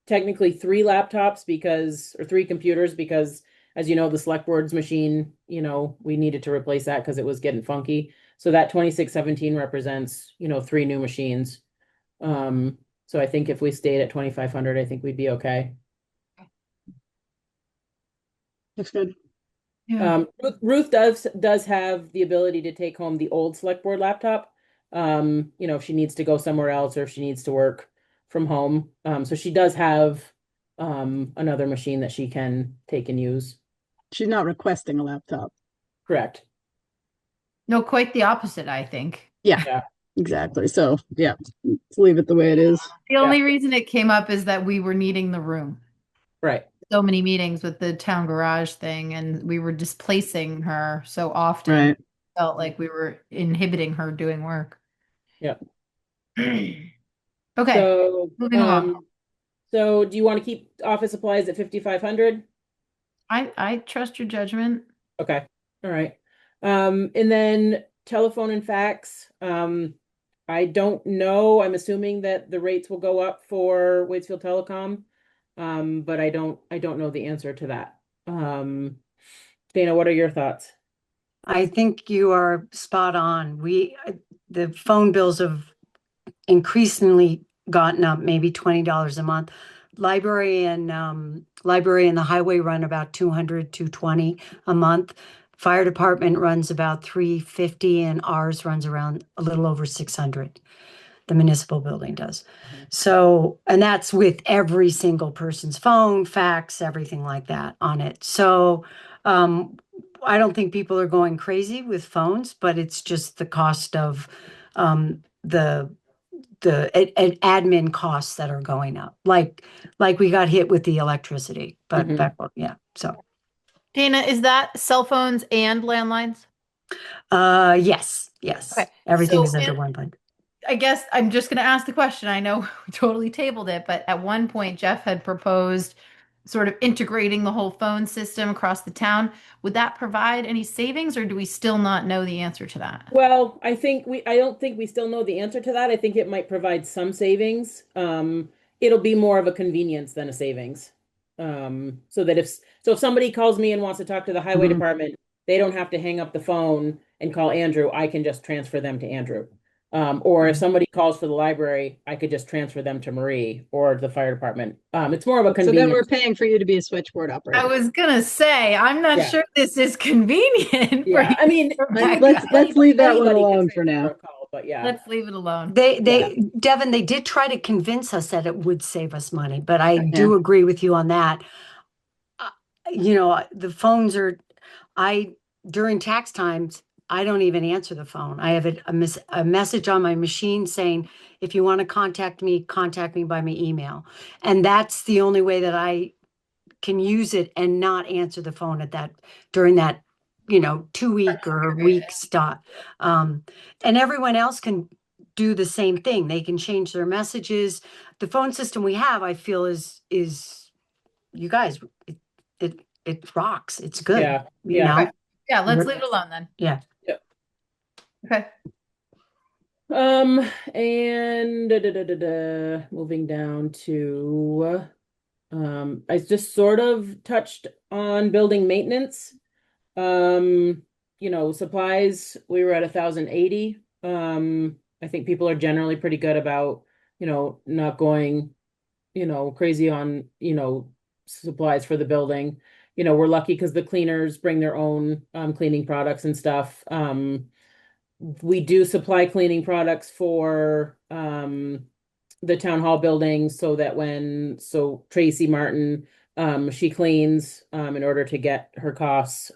Speaker 5: technically 3 laptops or 3 computers because, as you know, the Selectboard's machine, we needed to replace that because it was getting funky. So that 2617 represents, 3 new machines. So I think if we stayed at 2,500, I think we'd be okay.
Speaker 2: Looks good.
Speaker 3: Yeah.
Speaker 5: Ruth does have the ability to take home the old Selectboard laptop. If she needs to go somewhere else or if she needs to work from home. So she does have another machine that she can take and use.
Speaker 2: She's not requesting a laptop.
Speaker 5: Correct.
Speaker 3: No, quite the opposite, I think.
Speaker 2: Yeah, exactly. So yeah, let's leave it the way it is.
Speaker 3: The only reason it came up is that we were needing the room.
Speaker 5: Right.
Speaker 3: So many meetings with the town garage thing, and we were displacing her so often.
Speaker 2: Right.
Speaker 3: Felt like we were inhibiting her doing work.
Speaker 5: Yep.
Speaker 3: Okay.
Speaker 5: So
Speaker 3: moving along.
Speaker 5: So do you want to keep office supplies at 5,500?
Speaker 3: I trust your judgment.
Speaker 5: Okay. All right. And then telephone and fax. I don't know. I'm assuming that the rates will go up for Waitsfield Telecom. But I don't know the answer to that. Dana, what are your thoughts?
Speaker 6: I think you are spot on. The phone bills have increasingly gotten up, maybe $20 a month. Library and the highway run about 200, 220 a month. Fire department runs about 350 and ours runs around a little over 600. The municipal building does. So, and that's with every single person's phone, fax, everything like that on it. So, I don't think people are going crazy with phones, but it's just the cost of the admin costs that are going up. Like we got hit with the electricity, but yeah. So,
Speaker 3: Dana, is that cell phones and landlines?
Speaker 6: yes.
Speaker 3: Okay.
Speaker 6: Everything
Speaker 3: So
Speaker 6: is under one plan.
Speaker 3: I guess I'm just going to ask the question. I know we totally tabled it, but at one point Jeff had proposed sort of integrating the whole phone system across the town. Would that provide any savings, or do we still not know the answer to that?
Speaker 5: Well, I don't think we still know the answer to that. I think it might provide some savings. It'll be more of a convenience than a savings. So that if somebody calls me and wants to talk to the highway department, they don't have to hang up the phone and call Andrew. I can just transfer them to Andrew. Or if somebody calls for the library, I could just transfer them to Marie or the fire department. It's more of a
Speaker 2: So then we're
Speaker 5: convenience.
Speaker 2: paying for you to be a switchboard operator.
Speaker 3: I was gonna say, I'm not
Speaker 5: Yeah.
Speaker 3: sure this is convenient for
Speaker 5: Yeah,
Speaker 3: you.
Speaker 5: I mean,
Speaker 2: Let's leave that one
Speaker 5: anybody can
Speaker 2: alone for
Speaker 5: transfer
Speaker 2: now.
Speaker 5: a call, but yeah.
Speaker 3: Let's leave it alone.
Speaker 6: Devin, they did try to convince us that it would save us money, but I
Speaker 2: Yeah.
Speaker 6: do agree with you on that. You know, the phones are, during tax times, I don't even answer the phone. I have a message on my machine saying, if you want to contact me by my email. And that's the only way that I can use it and not answer the phone during that, 2-week or week stop. And everyone else can do the same thing. They can change their messages. The phone system we have, I feel is you guys, it rocks. It's good.
Speaker 5: Yeah,
Speaker 6: You
Speaker 5: yeah.
Speaker 6: know?
Speaker 3: Okay. Yeah, let's leave it alone then.
Speaker 6: Yeah.
Speaker 3: Okay.
Speaker 5: And moving down to, I just sort of touched on building maintenance. Supplies, we were at 1,080. I think people are generally pretty good about, not going, crazy on, supplies for the building. We're lucky because the cleaners bring their own cleaning products and stuff. We do supply cleaning products for the town hall building so that Tracy Martin, she cleans in order to get her costs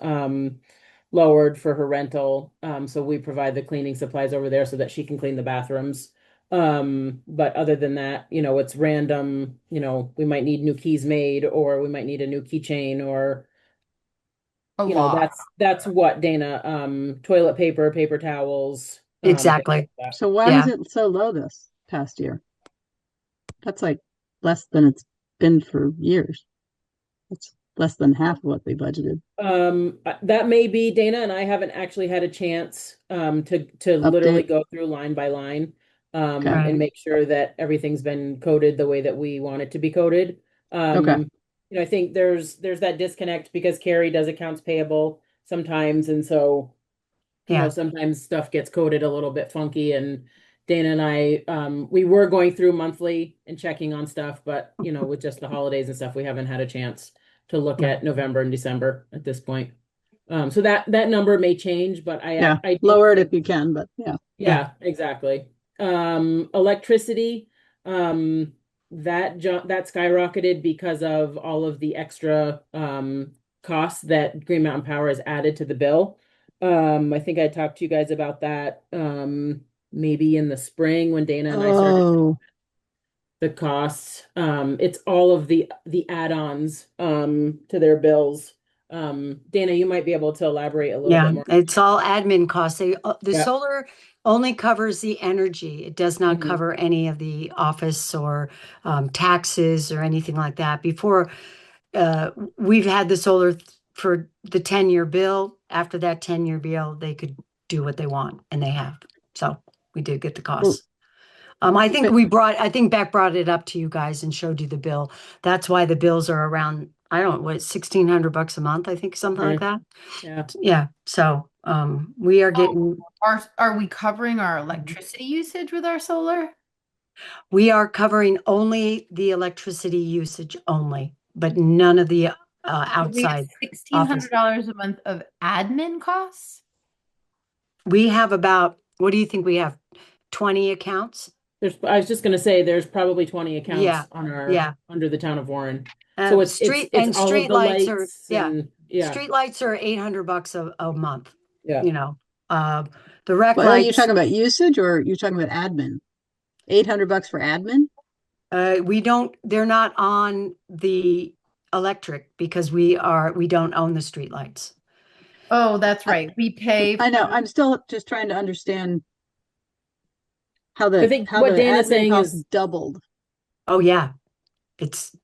Speaker 5: lowered for her rental. So we provide the cleaning supplies over there so that she can clean the bathrooms. But other than that, it's random, we might need new keys made, or we might need a new keychain, or
Speaker 3: A lot.
Speaker 5: that's what, Dana, toilet paper, paper towels.
Speaker 6: Exactly.
Speaker 5: things like that.
Speaker 2: So why was it so low this past year? That's like less than it's been for years. It's less than half of what they budgeted.
Speaker 5: That may be, Dana, and I haven't actually had a chance to literally go through line by line
Speaker 2: Okay.
Speaker 5: and make sure that everything's been coded the way that we want it to be coded.
Speaker 2: Okay.
Speaker 5: I think there's that disconnect because Carrie does accounts payable sometimes, and so
Speaker 6: Yeah.
Speaker 5: sometimes stuff gets coded a little bit funky. And Dana and I, we were going through monthly and checking on stuff, but with just the holidays and stuff, we haven't had a chance to look at November and December at this point. So that number may change, but I
Speaker 2: lower it if you can, but
Speaker 5: yeah, exactly. Electricity, that skyrocketed because of all of the extra costs that Green Mountain Power has added to the bill. I think I talked to you guys about that maybe in the spring when Dana and I started the costs. It's all of the add-ons to their bills. Dana, you might be able to elaborate a little bit more.
Speaker 6: It's all admin costs. The
Speaker 5: Yeah.
Speaker 6: solar only covers the energy. It does not cover any of the office or taxes or anything like that. Before, we've had the solar for the 10-year bill. After that 10-year bill, they could do what they want, and they have. So we did get the costs. I think Beck brought it up to you guys and showed you the bill. That's why the bills are around, I don't know, what, $1,600 a month, I think, something like that.
Speaker 5: Yeah.
Speaker 6: Yeah. So we are getting,
Speaker 3: Are we covering our electricity usage with our solar?
Speaker 6: we are covering only the electricity usage only, but none of the outside.
Speaker 3: $1,600 a month of admin costs?
Speaker 6: We have about, what do you think we have? 20 accounts?
Speaker 5: I was just going to say there's probably 20 accounts on our under the town of Warren. So it's
Speaker 6: street lights are street lights are $800 a month.
Speaker 5: Yeah.
Speaker 6: The rec
Speaker 2: Well, are you
Speaker 6: lights.
Speaker 2: talking about usage or you're talking about admin? $800 for admin?
Speaker 6: They're not on the electric because we don't own the street lights.
Speaker 3: Oh, that's right. We pay.
Speaker 2: I know. I'm still just trying to understand how the
Speaker 5: I think what Dana's saying is
Speaker 2: doubled.
Speaker 6: Oh yeah. It's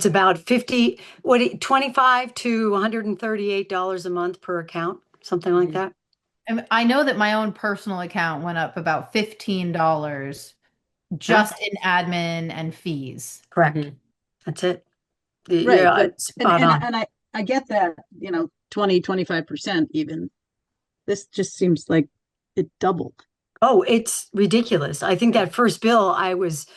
Speaker 6: about 25 to $138 a month per account, something like that.
Speaker 3: And I know that my own personal account went up about $15 just in admin and fees.
Speaker 6: Correct. That's it.
Speaker 2: Right.
Speaker 6: Yeah, spot on.
Speaker 2: And I get that, 20, 25% even. This just seems like it doubled.
Speaker 6: Oh, it's ridiculous. I think that first bill, I was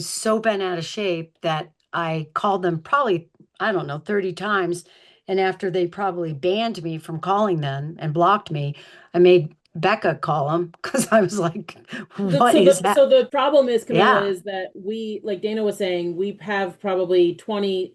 Speaker 6: so bent out of shape that I called them probably, I don't know, 30 times. And after they probably banned me from calling them and blocked me, I made Becca call them because I was like, what is that?
Speaker 5: So the problem is, Camilla,
Speaker 6: Yeah.
Speaker 5: is that we, like Dana was saying, we have probably 20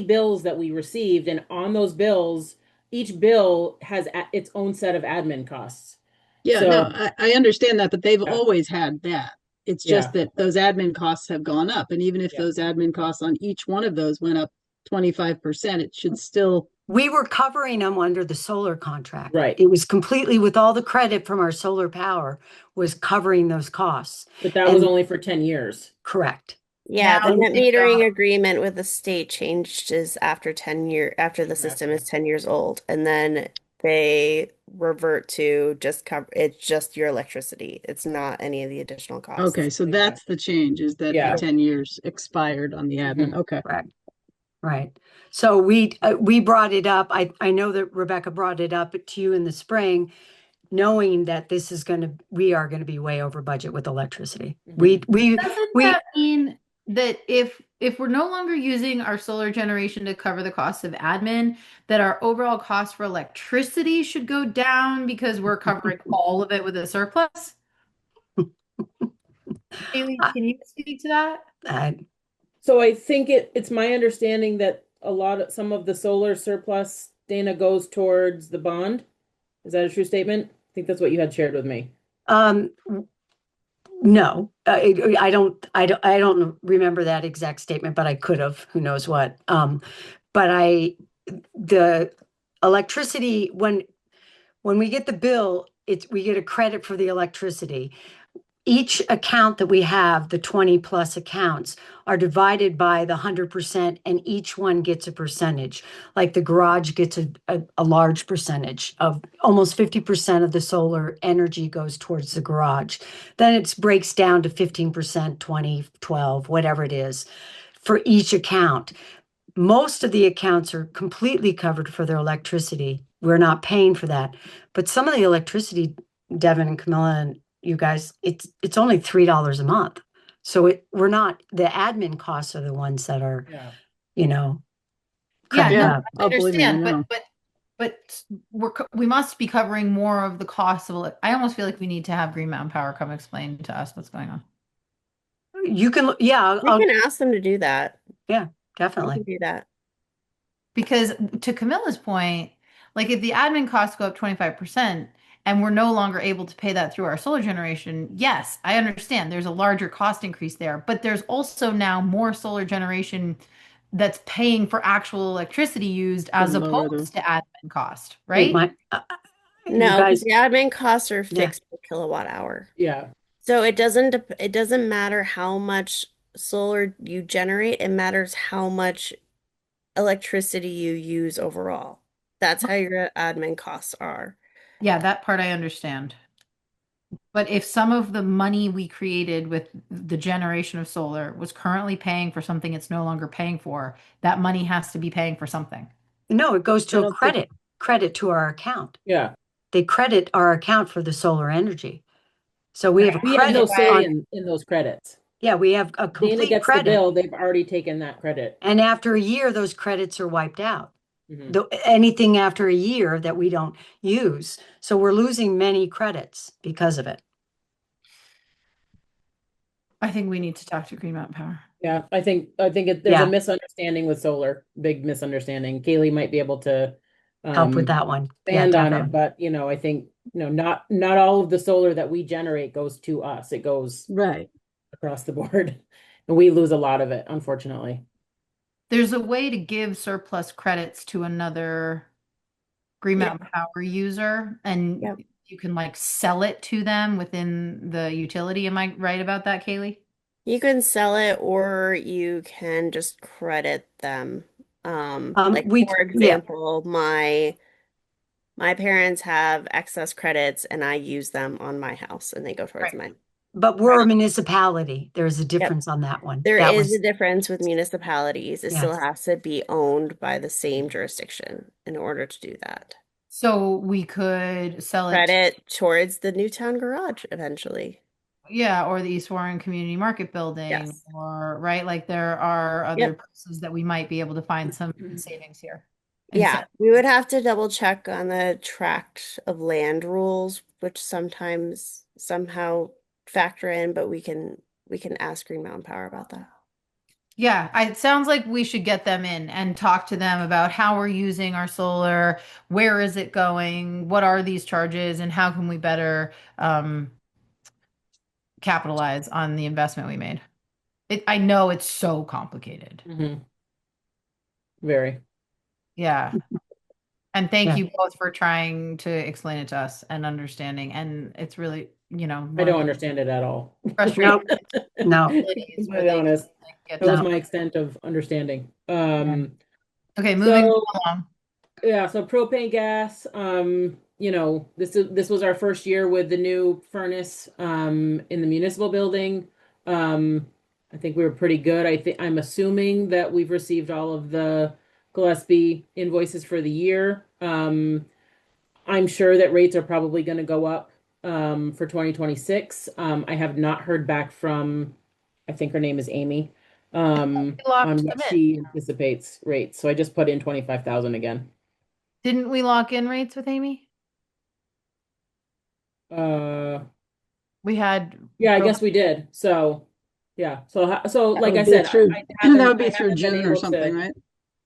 Speaker 5: bills that we received, and on those bills, each bill has its own set of admin costs.
Speaker 2: Yeah,
Speaker 5: So,
Speaker 2: no, I understand that, but they've
Speaker 5: yeah,
Speaker 2: always had that. It's just
Speaker 5: yeah,
Speaker 2: that those admin costs have gone up. And even if
Speaker 5: yeah,
Speaker 2: those admin costs on each one of those went up 25%, it should still,
Speaker 6: We were covering them under the solar contract.
Speaker 5: right.
Speaker 6: It was completely with all the credit from our solar power was covering those costs.
Speaker 5: But that was
Speaker 6: And
Speaker 5: only for 10 years.
Speaker 6: correct.
Speaker 9: Yeah, the
Speaker 2: now
Speaker 9: net
Speaker 2: it's
Speaker 9: metering agreement with the state changes after 10 year after the system
Speaker 5: Okay.
Speaker 9: is 10 years old, and then they revert to just cover it's just your electricity. It's not any of the additional
Speaker 2: okay.
Speaker 9: costs.
Speaker 2: So
Speaker 5: Okay.
Speaker 2: that's the change, is that the
Speaker 5: Yeah.
Speaker 2: 10 years expired on the admin.
Speaker 5: Mhm.
Speaker 2: Okay.
Speaker 6: Correct. Right. So we brought it up. I know that Rebecca brought it up to you in the spring, knowing that this is we are going to be way over budget with electricity.
Speaker 3: Doesn't
Speaker 6: We
Speaker 3: that mean that if we're no longer using our solar generation to cover the cost of admin, that our overall cost for electricity should go down because we're covering all of it with a surplus? Haley,
Speaker 6: I,
Speaker 3: can you speak to that?
Speaker 6: I,
Speaker 5: So I think it's my understanding that some of the solar surplus, Dana, goes towards the bond. Is that a true statement? I think that's what you had shared with me.
Speaker 6: um, no, I don't remember that exact statement, but I could have, who knows what. But the electricity, when we get the bill, we get a credit for the electricity. Each account that we have, the 20 plus accounts, are divided by the 100%, and each one gets a percentage. Like the garage gets a large percentage of almost 50% of the solar energy goes towards the garage. Then it breaks down to 15%, 20, 12, whatever it is for each account. Most of the accounts are completely covered for their electricity. We're not paying for that. But some of the electricity, Devin and Camilla and you guys, it's only $3 a month. So we're not, the admin costs are the ones that are,
Speaker 5: Yeah.
Speaker 6: you know,
Speaker 3: Yeah,
Speaker 6: cranked
Speaker 3: no,
Speaker 2: Yeah.
Speaker 6: up.
Speaker 3: I
Speaker 2: Oh, believe me, I
Speaker 3: understand,
Speaker 2: know.
Speaker 3: but we must be covering more of the cost of I almost feel like we need to have Green Mountain Power come explain to us what's going on.
Speaker 6: You can, yeah,
Speaker 9: We can ask them to do that.
Speaker 6: yeah,
Speaker 9: We
Speaker 6: definitely.
Speaker 9: can do that.
Speaker 3: Because to Camilla's point, like if the admin costs go up 25% and we're no longer able to pay that through our solar generation, yes, I understand there's a larger cost increase there, but there's also now more solar generation that's paying for actual electricity used as
Speaker 2: Can lower the,
Speaker 3: opposed to admin cost,
Speaker 6: It
Speaker 3: right?
Speaker 6: might, you
Speaker 9: No, because
Speaker 6: guys,
Speaker 9: the admin costs are
Speaker 6: yeah,
Speaker 9: fixed per kilowatt hour.
Speaker 5: Yeah.
Speaker 9: So it doesn't matter how much solar you generate, it matters how much electricity you use overall. That's how your admin costs are.
Speaker 3: Yeah, that part I understand. But if some of the money we created with the generation of solar was currently paying for something it's no longer paying for, that money has to be paying for something.
Speaker 6: no, it goes
Speaker 2: I
Speaker 6: to a
Speaker 2: don't think,
Speaker 6: credit to our account.
Speaker 5: Yeah.
Speaker 6: They credit our account for the solar energy. So we have a
Speaker 5: We have no
Speaker 6: credit
Speaker 5: say
Speaker 6: on,
Speaker 5: in those credits.
Speaker 6: yeah, we have a
Speaker 5: Dana
Speaker 6: complete
Speaker 5: gets the
Speaker 6: credit.
Speaker 5: bill, they've already taken that credit.
Speaker 6: And after a year, those credits are wiped out.
Speaker 5: Mhm.
Speaker 6: Anything after a year that we don't use. So we're losing many credits because of it.
Speaker 3: I think we need to talk to Green Mountain Power.
Speaker 5: Yeah, there's
Speaker 6: Yeah.
Speaker 5: a misunderstanding with solar, big misunderstanding. Kaylee might be able to
Speaker 6: Help with that one. Yeah,
Speaker 5: expand on it,
Speaker 6: definitely.
Speaker 5: but I think, not all of the solar that we generate goes to us. It goes
Speaker 2: right.
Speaker 5: across the board. And we lose a lot of it, unfortunately.
Speaker 3: There's a way to give surplus credits to another Green
Speaker 9: Yeah.
Speaker 3: Mountain Power user, and
Speaker 9: Yep.
Speaker 3: you can like sell it to them within the utility. Am I right about that, Kaylee?
Speaker 9: You can sell it or you can just credit them. Like for
Speaker 6: Yeah,
Speaker 9: example, my parents have excess credits and I use them on my house and they go towards
Speaker 3: Right.
Speaker 9: mine.
Speaker 6: but we're a municipality. There's a
Speaker 9: Yep.
Speaker 6: difference on that one.
Speaker 9: There
Speaker 6: That
Speaker 9: is
Speaker 6: was,
Speaker 9: a difference with municipalities. It still
Speaker 6: yes.
Speaker 9: has to be owned by the same jurisdiction in order to do that.
Speaker 3: So we could sell it,
Speaker 9: Credit towards the Newtown garage eventually.
Speaker 3: yeah, or the East Warren Community Market Building,
Speaker 9: Yes.
Speaker 3: or right, like there are other
Speaker 9: Yep.
Speaker 3: places that we might be able to find some savings here.
Speaker 9: Yeah, we would have to double check on the tract of land rules, which sometimes somehow factor in, but we can ask Green Mountain Power about that.
Speaker 3: Yeah, it sounds like we should get them in and talk to them about how we're using our solar, where is it going, what are these charges, and how can we better capitalize on the investment we made. I know it's so complicated.
Speaker 5: Very.
Speaker 3: Yeah. And thank
Speaker 6: Yeah.
Speaker 3: you both for trying to explain it to us and understanding. And it's really,
Speaker 5: I don't understand it at all.
Speaker 3: frustrating.
Speaker 6: No,
Speaker 5: To be completely honest,
Speaker 3: Get
Speaker 5: that was
Speaker 6: No.
Speaker 5: my extent of understanding.
Speaker 3: Okay, moving
Speaker 5: So
Speaker 3: along.
Speaker 5: yeah, so propane gas, this was our first year with the new furnace in the municipal building. I think we were pretty good. I'm assuming that we've received all of the Gillespie invoices for the year. I'm sure that rates are probably going to go up for 2026. I have not heard back from, I think her name is Amy, on
Speaker 3: Locked
Speaker 5: what
Speaker 3: them in.
Speaker 5: she anticipates rates. So I just put in 25,000 again.
Speaker 3: Didn't we lock in rates with Amy?
Speaker 5: Uh,
Speaker 3: We had
Speaker 5: yeah, I guess we did. So, yeah. So
Speaker 2: That
Speaker 5: like I
Speaker 2: would be
Speaker 5: said,
Speaker 2: through,
Speaker 5: I
Speaker 2: that would be
Speaker 5: I
Speaker 2: through
Speaker 5: haven't been
Speaker 2: June or
Speaker 5: able
Speaker 2: something,
Speaker 5: to,
Speaker 2: right?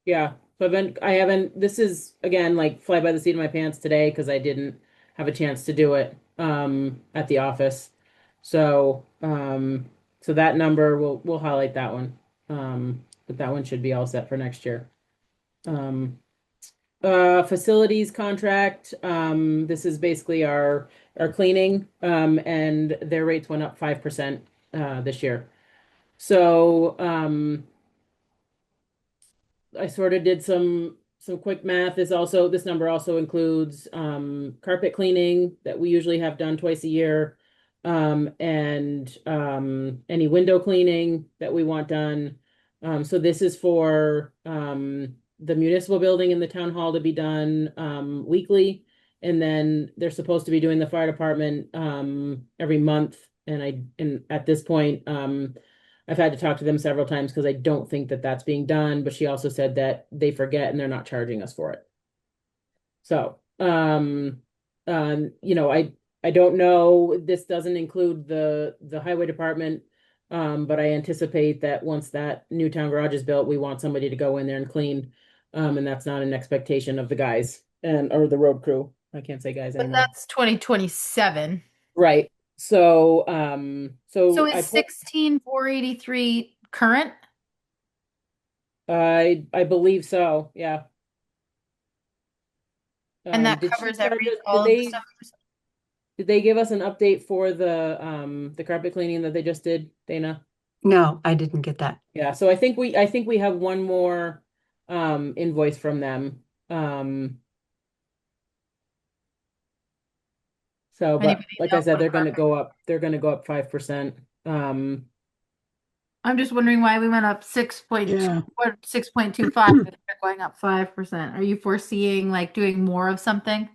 Speaker 5: yeah. So I haven't, this is again, like fly by the seat of my pants today because I didn't have a chance to do it, at the office. So, so that number, we'll highlight that one. But that one should be all set for next year. Um, Facilities contract, this is basically our cleaning, and their rates went up 5% this year. So I sort of did some quick math. This number also includes carpet cleaning that we usually have done twice a year, and any window cleaning that we want done. So this is for the municipal building and the town hall to be done weekly, and then they're supposed to be doing the fire department every month. And at this point, I've had to talk to them several times because I don't think that that's being done, but she also said that they forget and they're not charging us for it. So, I don't know, this doesn't include the highway department, but I anticipate that once that new town garage is built, we want somebody to go in there and clean. And that's not an expectation of the guys or the road crew. I can't say guys
Speaker 3: but
Speaker 5: anymore.
Speaker 3: that's 2027.
Speaker 5: Right. So,
Speaker 3: So
Speaker 5: I
Speaker 3: is
Speaker 5: put,
Speaker 3: 16,483 current?
Speaker 5: I believe so, yeah.
Speaker 3: And that
Speaker 5: Did she
Speaker 3: covers
Speaker 5: charge us,
Speaker 3: all of the stuff.
Speaker 5: did they give us an update for the carpet cleaning that they just did, Dana?
Speaker 6: no, I didn't get that.
Speaker 5: Yeah, so I think we have one more invoice from them. So, but
Speaker 3: Anybody
Speaker 5: like I
Speaker 3: knows
Speaker 5: said,
Speaker 3: what
Speaker 5: they're gonna
Speaker 3: carpet-
Speaker 5: go up, 5%.
Speaker 3: I'm just wondering why we went up 6.2
Speaker 2: Yeah.
Speaker 3: or 6.25 if they're going up 5%. Are you foreseeing like doing more of something?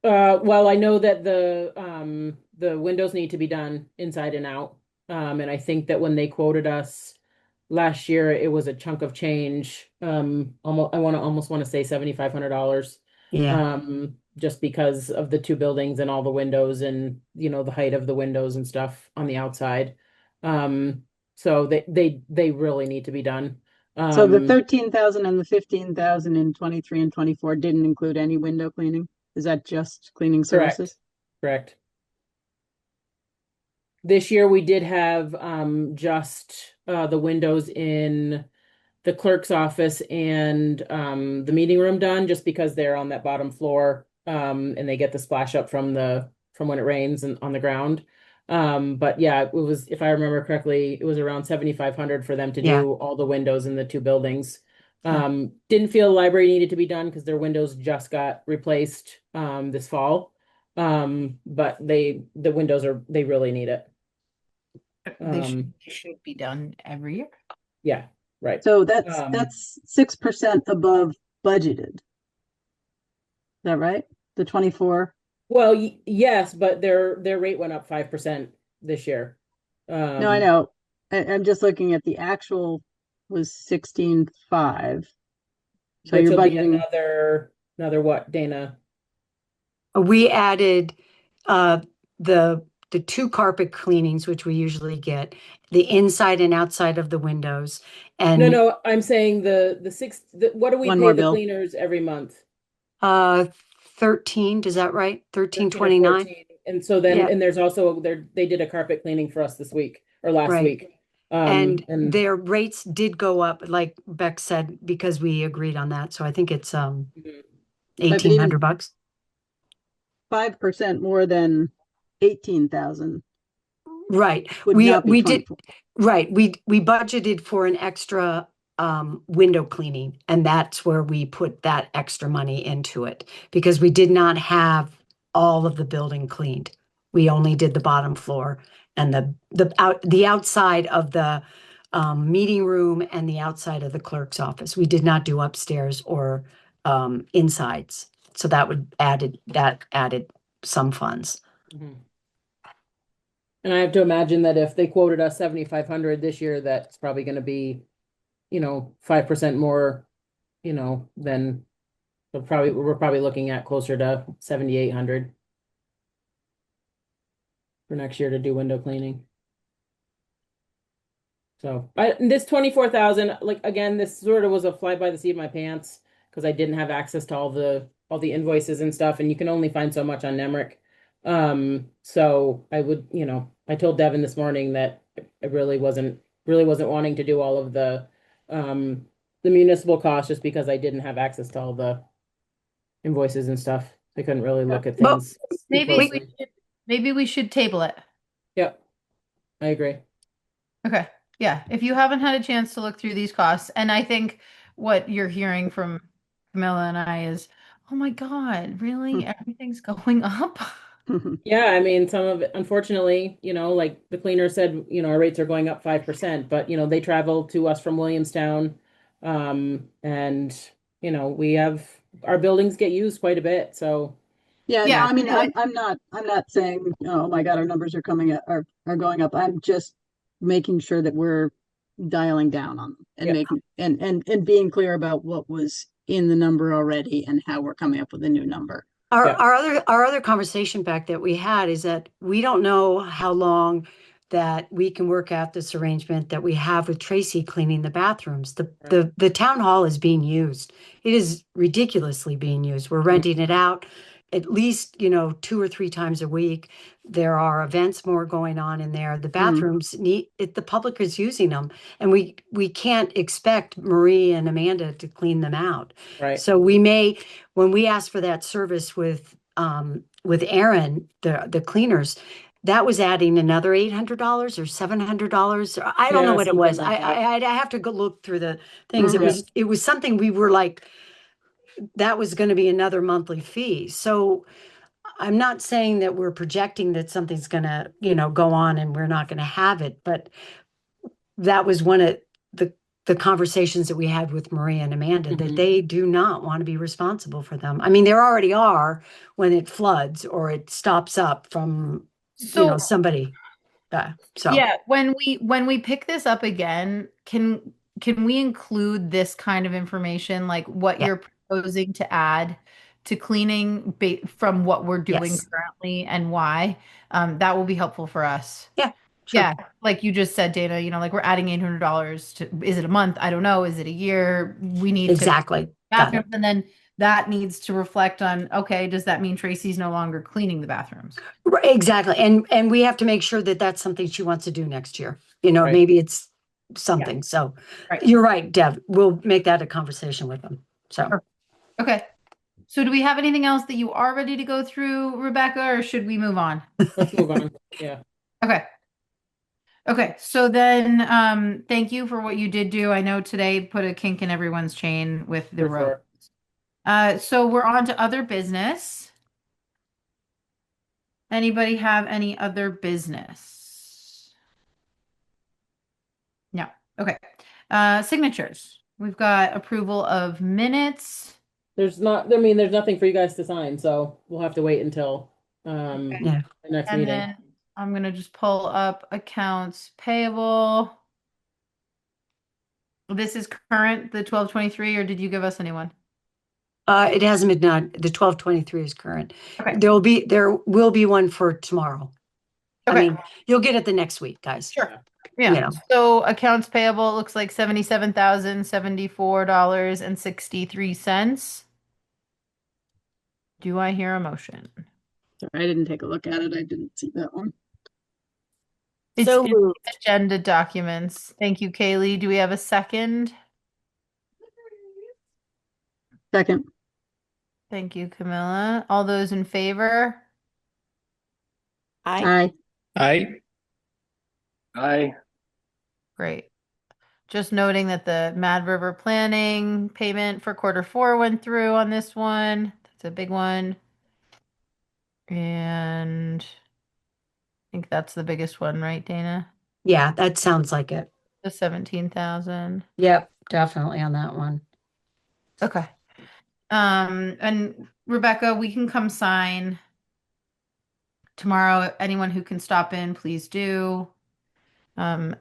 Speaker 5: Well, I know that the windows need to be done inside and out. And I think that when they quoted us last year, it was a chunk of change. Almost want to say $7,500.
Speaker 6: Yeah.
Speaker 5: Just because of the two buildings and all the windows and the height of the windows and stuff on the outside. So they really need to be done.
Speaker 2: So the 13,000 and the 15,000 in 23 and 24 didn't include any window cleaning? Is that just cleaning services?
Speaker 5: Correct. This year we did have just the windows in the clerk's office and the meeting room done just because they're on that bottom floor, and they get the splash up from when it rains and on the ground. But yeah, it was, if I remember correctly, it was around 7,500 for them to
Speaker 6: Yeah.
Speaker 5: do all the windows in the two buildings. Didn't feel the library needed to be done because their windows just got replaced this fall. But the windows they really need it.
Speaker 3: They should be done every year.
Speaker 5: Yeah, right.
Speaker 2: So that's 6% above budgeted. that right? The 24.
Speaker 5: Well, yes, but their rate went up 5% this year.
Speaker 2: No, I know. I'm just looking at the actual was 16.5. So
Speaker 5: Which
Speaker 2: you're
Speaker 5: will be
Speaker 2: budgeting.
Speaker 5: another what, Dana?
Speaker 6: We added uh, the two carpet cleanings, which we usually get, the inside and outside of the windows,
Speaker 5: No,
Speaker 6: and
Speaker 5: no, I'm saying what do we
Speaker 2: One
Speaker 5: pay
Speaker 2: more
Speaker 5: the
Speaker 2: bill.
Speaker 5: cleaners every month?
Speaker 6: 13. Does that right?
Speaker 5: 13 or
Speaker 6: 13.29.
Speaker 5: 14. And so then,
Speaker 6: Yeah,
Speaker 5: and there's also they did a carpet cleaning for us this week or last
Speaker 6: right.
Speaker 5: week.
Speaker 6: And
Speaker 5: And
Speaker 6: their rates did go up, like Beck said, because we agreed on that. So I think it's
Speaker 5: Mhm.
Speaker 2: But even
Speaker 6: $1,800.
Speaker 2: 5% more than 18,000
Speaker 6: Right.
Speaker 2: would
Speaker 6: We
Speaker 2: not be
Speaker 6: we did
Speaker 2: 24.
Speaker 6: right. We budgeted for an extra window cleaning, and that's where we put that extra money into it because we did not have all of the building cleaned. We only did the bottom floor and the outside of the meeting room and the outside of the clerk's office. We did not do upstairs or insides. So that added some funds.
Speaker 5: Mhm. And I have to imagine that if they quoted us 7,500 this year, that's probably going to be, 5% more, than we're probably looking at closer to 7,800 for next year to do window cleaning. So this 24,000, like again, this sort of was a fly by the seat of my pants because I didn't have access to all the invoices and stuff, and you can only find so much on Nemrick. So I would, I told Devin this morning that I really wasn't wanting to do all of the municipal costs just because I didn't have access to all the invoices and stuff. I couldn't really look at
Speaker 6: But
Speaker 5: things too
Speaker 3: Maybe
Speaker 6: we-
Speaker 5: closely.
Speaker 3: maybe we should table it.
Speaker 5: Yep, I agree.
Speaker 3: Okay. Yeah. If you haven't had a chance to look through these costs, and I think what you're hearing from Camilla and I is, oh my God, really? Everything's going up?
Speaker 5: Yeah, I mean, some of it, unfortunately, like the cleaner said, our rates are going up 5%, but they travel to us from Williamstown. And we have our buildings get used quite a bit. So
Speaker 2: Yeah, no,
Speaker 3: Yeah.
Speaker 2: I mean, I'm not saying, oh my God, our numbers are coming up, are going up. I'm just making sure that we're dialing down on them and
Speaker 5: Yeah.
Speaker 2: making, and being clear about what was in the number already and how we're coming up with a new number.
Speaker 6: Our,
Speaker 5: Yeah.
Speaker 6: our other conversation back that we had is that we don't know how long that we can work out this arrangement that we have with Tracy cleaning the bathrooms. The town hall is being used. It is ridiculously being used. We're renting it out at least, 2 or 3 times a week. There are events more going on in there. The bathrooms need it, the public is using them, and we can't expect Marie and Amanda to clean them out.
Speaker 5: Right.
Speaker 6: So we may, when we asked for that service with Aaron, the cleaners, that was adding another $800 or $700. I don't know
Speaker 5: Yeah,
Speaker 6: what it was.
Speaker 5: something like that.
Speaker 6: I have to go look through the things.
Speaker 2: Mhm.
Speaker 6: It was something we were like, that was going to be another monthly fee. So I'm not saying that we're projecting that something's going to, go on and we're not going to have it, but that was one of the conversations that we had with Maria and Amanda, that
Speaker 5: Mhm.
Speaker 6: they do not want to be responsible for them. I mean, there already are when it floods or it stops up from,
Speaker 3: So
Speaker 6: somebody. So
Speaker 3: yeah, when we pick this up again, can we include this kind of information, like what
Speaker 6: Yeah.
Speaker 3: you're proposing to add to cleaning from what we're doing
Speaker 6: Yes.
Speaker 3: currently and why? That will be helpful for us.
Speaker 6: Yeah, sure.
Speaker 3: Yeah, like you just said, Dana, like we're adding $800 to, is it a month? I don't know. Is it a year? We need to
Speaker 6: Exactly. Got it.
Speaker 3: bathrooms, and then that needs to reflect on, okay, does that mean Tracy's no longer cleaning the bathrooms?
Speaker 6: Right, exactly. And we have to make sure that that's something she wants to do next year.
Speaker 5: Right.
Speaker 6: Maybe it's something. So
Speaker 3: Right.
Speaker 6: you're right, Deb. We'll make that a conversation with them. So
Speaker 3: Perfect. Okay. So do we have anything else that you are ready to go through, Rebecca, or should we move on?
Speaker 5: Let's move on. Yeah.
Speaker 3: Okay. Okay. So then thank you for what you did do. I know today put a kink in everyone's chain with the
Speaker 5: For
Speaker 3: road.
Speaker 5: sure.
Speaker 3: So we're on to other business. Anybody have any other business? No. Okay. Signatures. We've got approval of minutes.
Speaker 5: there's not, I mean, there's nothing for you guys to sign, so we'll have to wait until
Speaker 6: Yeah.
Speaker 5: the next
Speaker 3: And
Speaker 5: meeting.
Speaker 3: then I'm going to just pull up accounts payable. This is current, the 1223, or did you give us anyone?
Speaker 6: It hasn't been done. The 1223 is current.
Speaker 3: Okay.
Speaker 6: There will be one for tomorrow. I
Speaker 3: Okay.
Speaker 6: mean, you'll get it the next week, guys.
Speaker 3: Sure.
Speaker 6: You
Speaker 3: Yeah.
Speaker 6: know.
Speaker 3: So accounts payable looks like $77,074.63. Do I hear a motion?
Speaker 2: Sorry, I didn't take a look at it. I didn't see that one.
Speaker 3: It's
Speaker 9: So
Speaker 3: in
Speaker 9: moved.
Speaker 3: the agenda documents. Thank you, Kaylee. Do we have a second?
Speaker 2: Second.
Speaker 3: Thank you, Camilla. All those in favor?
Speaker 9: Aye.
Speaker 2: Aye.
Speaker 10: Aye.
Speaker 3: Great. Just noting that the Mad River Planning payment for Q4 went through on this one. That's a big one. And I think that's the biggest one, right, Dana?
Speaker 6: Yeah, that sounds like it.
Speaker 3: The 17,000.
Speaker 6: Yep, definitely on that one.
Speaker 3: Okay. And Rebecca, we can come sign tomorrow. Anyone who can stop in, please do. Within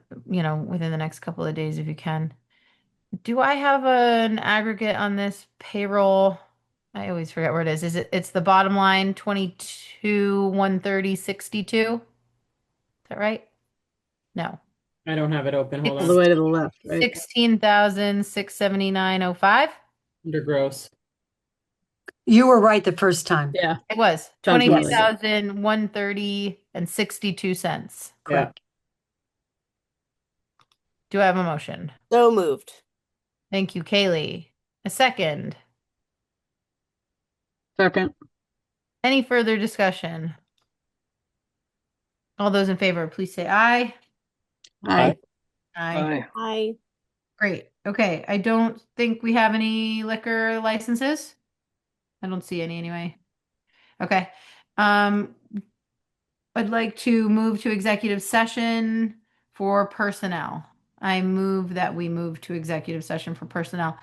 Speaker 3: the next couple of days if you can. Do I have an aggregate on this payroll? I always forget where it is. It's the bottom line, 22,130.62? Is that right? No.
Speaker 5: I don't have it open. Hold
Speaker 2: All the
Speaker 5: on.
Speaker 2: way to the left, right?
Speaker 3: 16,679.05.
Speaker 5: Under gross.
Speaker 6: You were right the first time.
Speaker 2: Yeah.
Speaker 3: It was
Speaker 2: Sounds really good.
Speaker 3: 22,130.62.
Speaker 6: Correct.
Speaker 3: Do I have a motion?
Speaker 9: So moved.
Speaker 3: Thank you, Kaylee. A second.
Speaker 2: Second.
Speaker 3: Any further discussion? All those in favor, please say aye.
Speaker 2: Aye.
Speaker 10: Aye.
Speaker 9: Aye.
Speaker 3: Great. Okay. I don't think we have any liquor licenses. I don't see any anyway. Okay. I'd like to move to executive session for personnel. I move that we move to executive session for personnel.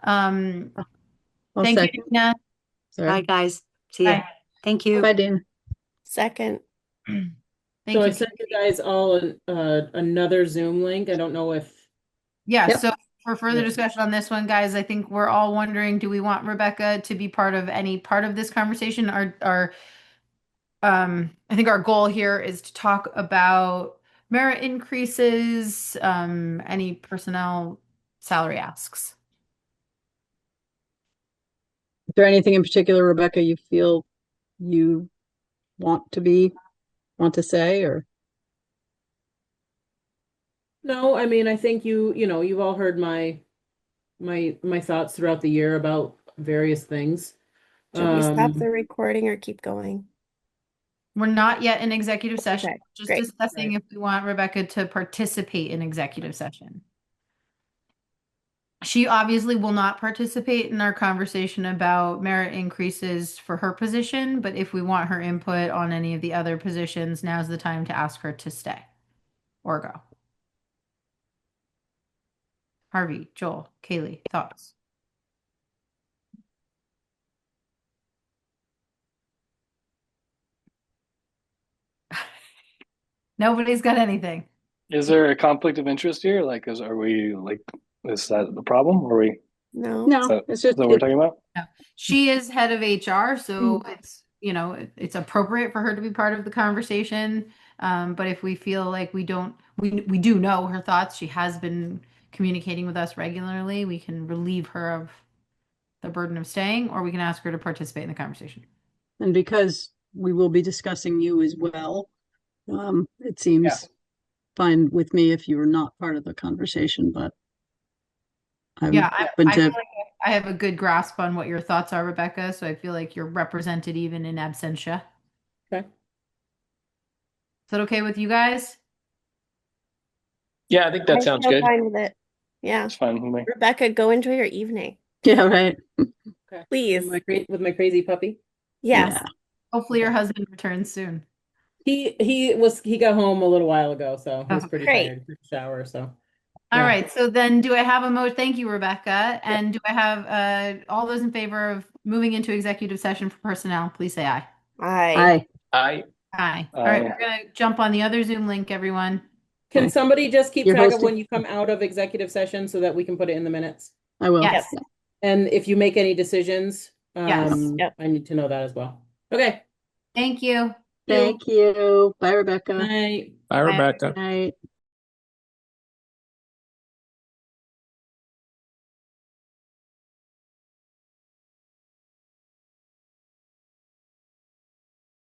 Speaker 2: I'll
Speaker 3: Thank you,
Speaker 2: second.
Speaker 3: Dina.
Speaker 6: Bye,
Speaker 2: Sorry.
Speaker 6: guys. See ya.
Speaker 3: Bye.
Speaker 6: Thank you.
Speaker 2: Bye, Dean.
Speaker 9: Second.
Speaker 3: Thank
Speaker 5: So I
Speaker 3: you.
Speaker 5: sent you guys all another Zoom link. I don't know if,
Speaker 3: Yeah,
Speaker 2: Yep.
Speaker 3: so for further
Speaker 5: Yeah.
Speaker 3: discussion on this one, guys, I think we're all wondering, do we want Rebecca to be part of any part of this conversation? I think our goal here is to talk about merit increases, any personnel salary asks.
Speaker 2: Is there anything in particular, Rebecca, you feel you want to say, or?
Speaker 5: no, I mean, I think you've all heard my thoughts throughout the year about various things.
Speaker 9: Should we stop the recording or keep going?
Speaker 3: We're not yet in executive session,
Speaker 9: Okay,
Speaker 3: just
Speaker 9: great.
Speaker 3: discussing if we want Rebecca to participate in executive session. She obviously will not participate in our conversation about merit increases for her position, but if we want her input on any of the other positions, now's the time to ask her to stay or go. Harvey, Joel, Kaylee, thoughts? Nobody's got anything.
Speaker 10: Is there a conflict of interest here? Like, is that the problem? Are we,
Speaker 9: No.
Speaker 10: is
Speaker 2: No,
Speaker 10: that,
Speaker 2: it's
Speaker 10: is
Speaker 2: just,
Speaker 10: that what we're talking about?
Speaker 3: She is head of HR, so it's appropriate for her to be part of the conversation. But if we feel like we do know her thoughts, she has been communicating with us regularly, we can relieve her of the burden of staying, or we can ask her to participate in the conversation.
Speaker 2: and because we will be discussing you as well, it seems fine with me if you were not part of the conversation, but I'm open
Speaker 3: I feel
Speaker 2: to.
Speaker 3: like I have a good grasp on what your thoughts are, Rebecca, so I feel like you're represented even in absentia.
Speaker 5: Okay.
Speaker 3: Is that okay with you guys?
Speaker 10: Yeah, I think that sounds good.
Speaker 9: Fine with it. Yeah.
Speaker 10: It's fine with me.
Speaker 9: Rebecca, go enjoy your evening.
Speaker 2: Yeah, right.
Speaker 5: Okay.
Speaker 9: Please.
Speaker 5: With my crazy puppy.
Speaker 9: Yes.
Speaker 2: Yeah.
Speaker 3: Hopefully your husband returns soon.
Speaker 5: He got home a little while ago, so he was
Speaker 3: Oh,
Speaker 5: pretty
Speaker 9: great.
Speaker 5: tired. Took a shower, so
Speaker 3: All
Speaker 8: Yeah.
Speaker 3: right, so then do I have thank you, Rebecca. And do I have all those in favor of moving into executive session for personnel? Please say aye.
Speaker 9: Aye.
Speaker 6: Aye.
Speaker 3: Aye. All right, we're gonna jump on the other Zoom link, everyone.
Speaker 8: Can
Speaker 2: Okay.
Speaker 8: somebody just keep
Speaker 2: You're
Speaker 8: track of
Speaker 2: hosting?
Speaker 8: when you come out of executive session so that we can put it in the minutes?
Speaker 2: I will.
Speaker 3: Yes.
Speaker 9: Yep.
Speaker 8: And if you make any decisions,
Speaker 3: Yes.
Speaker 9: Yep.
Speaker 8: I need to know that as well. Okay.
Speaker 3: Thank you.
Speaker 2: Thank you. Bye, Rebecca.
Speaker 8: Night.
Speaker 7: Bye,
Speaker 3: Bye.
Speaker 7: Rebecca.
Speaker 2: Night.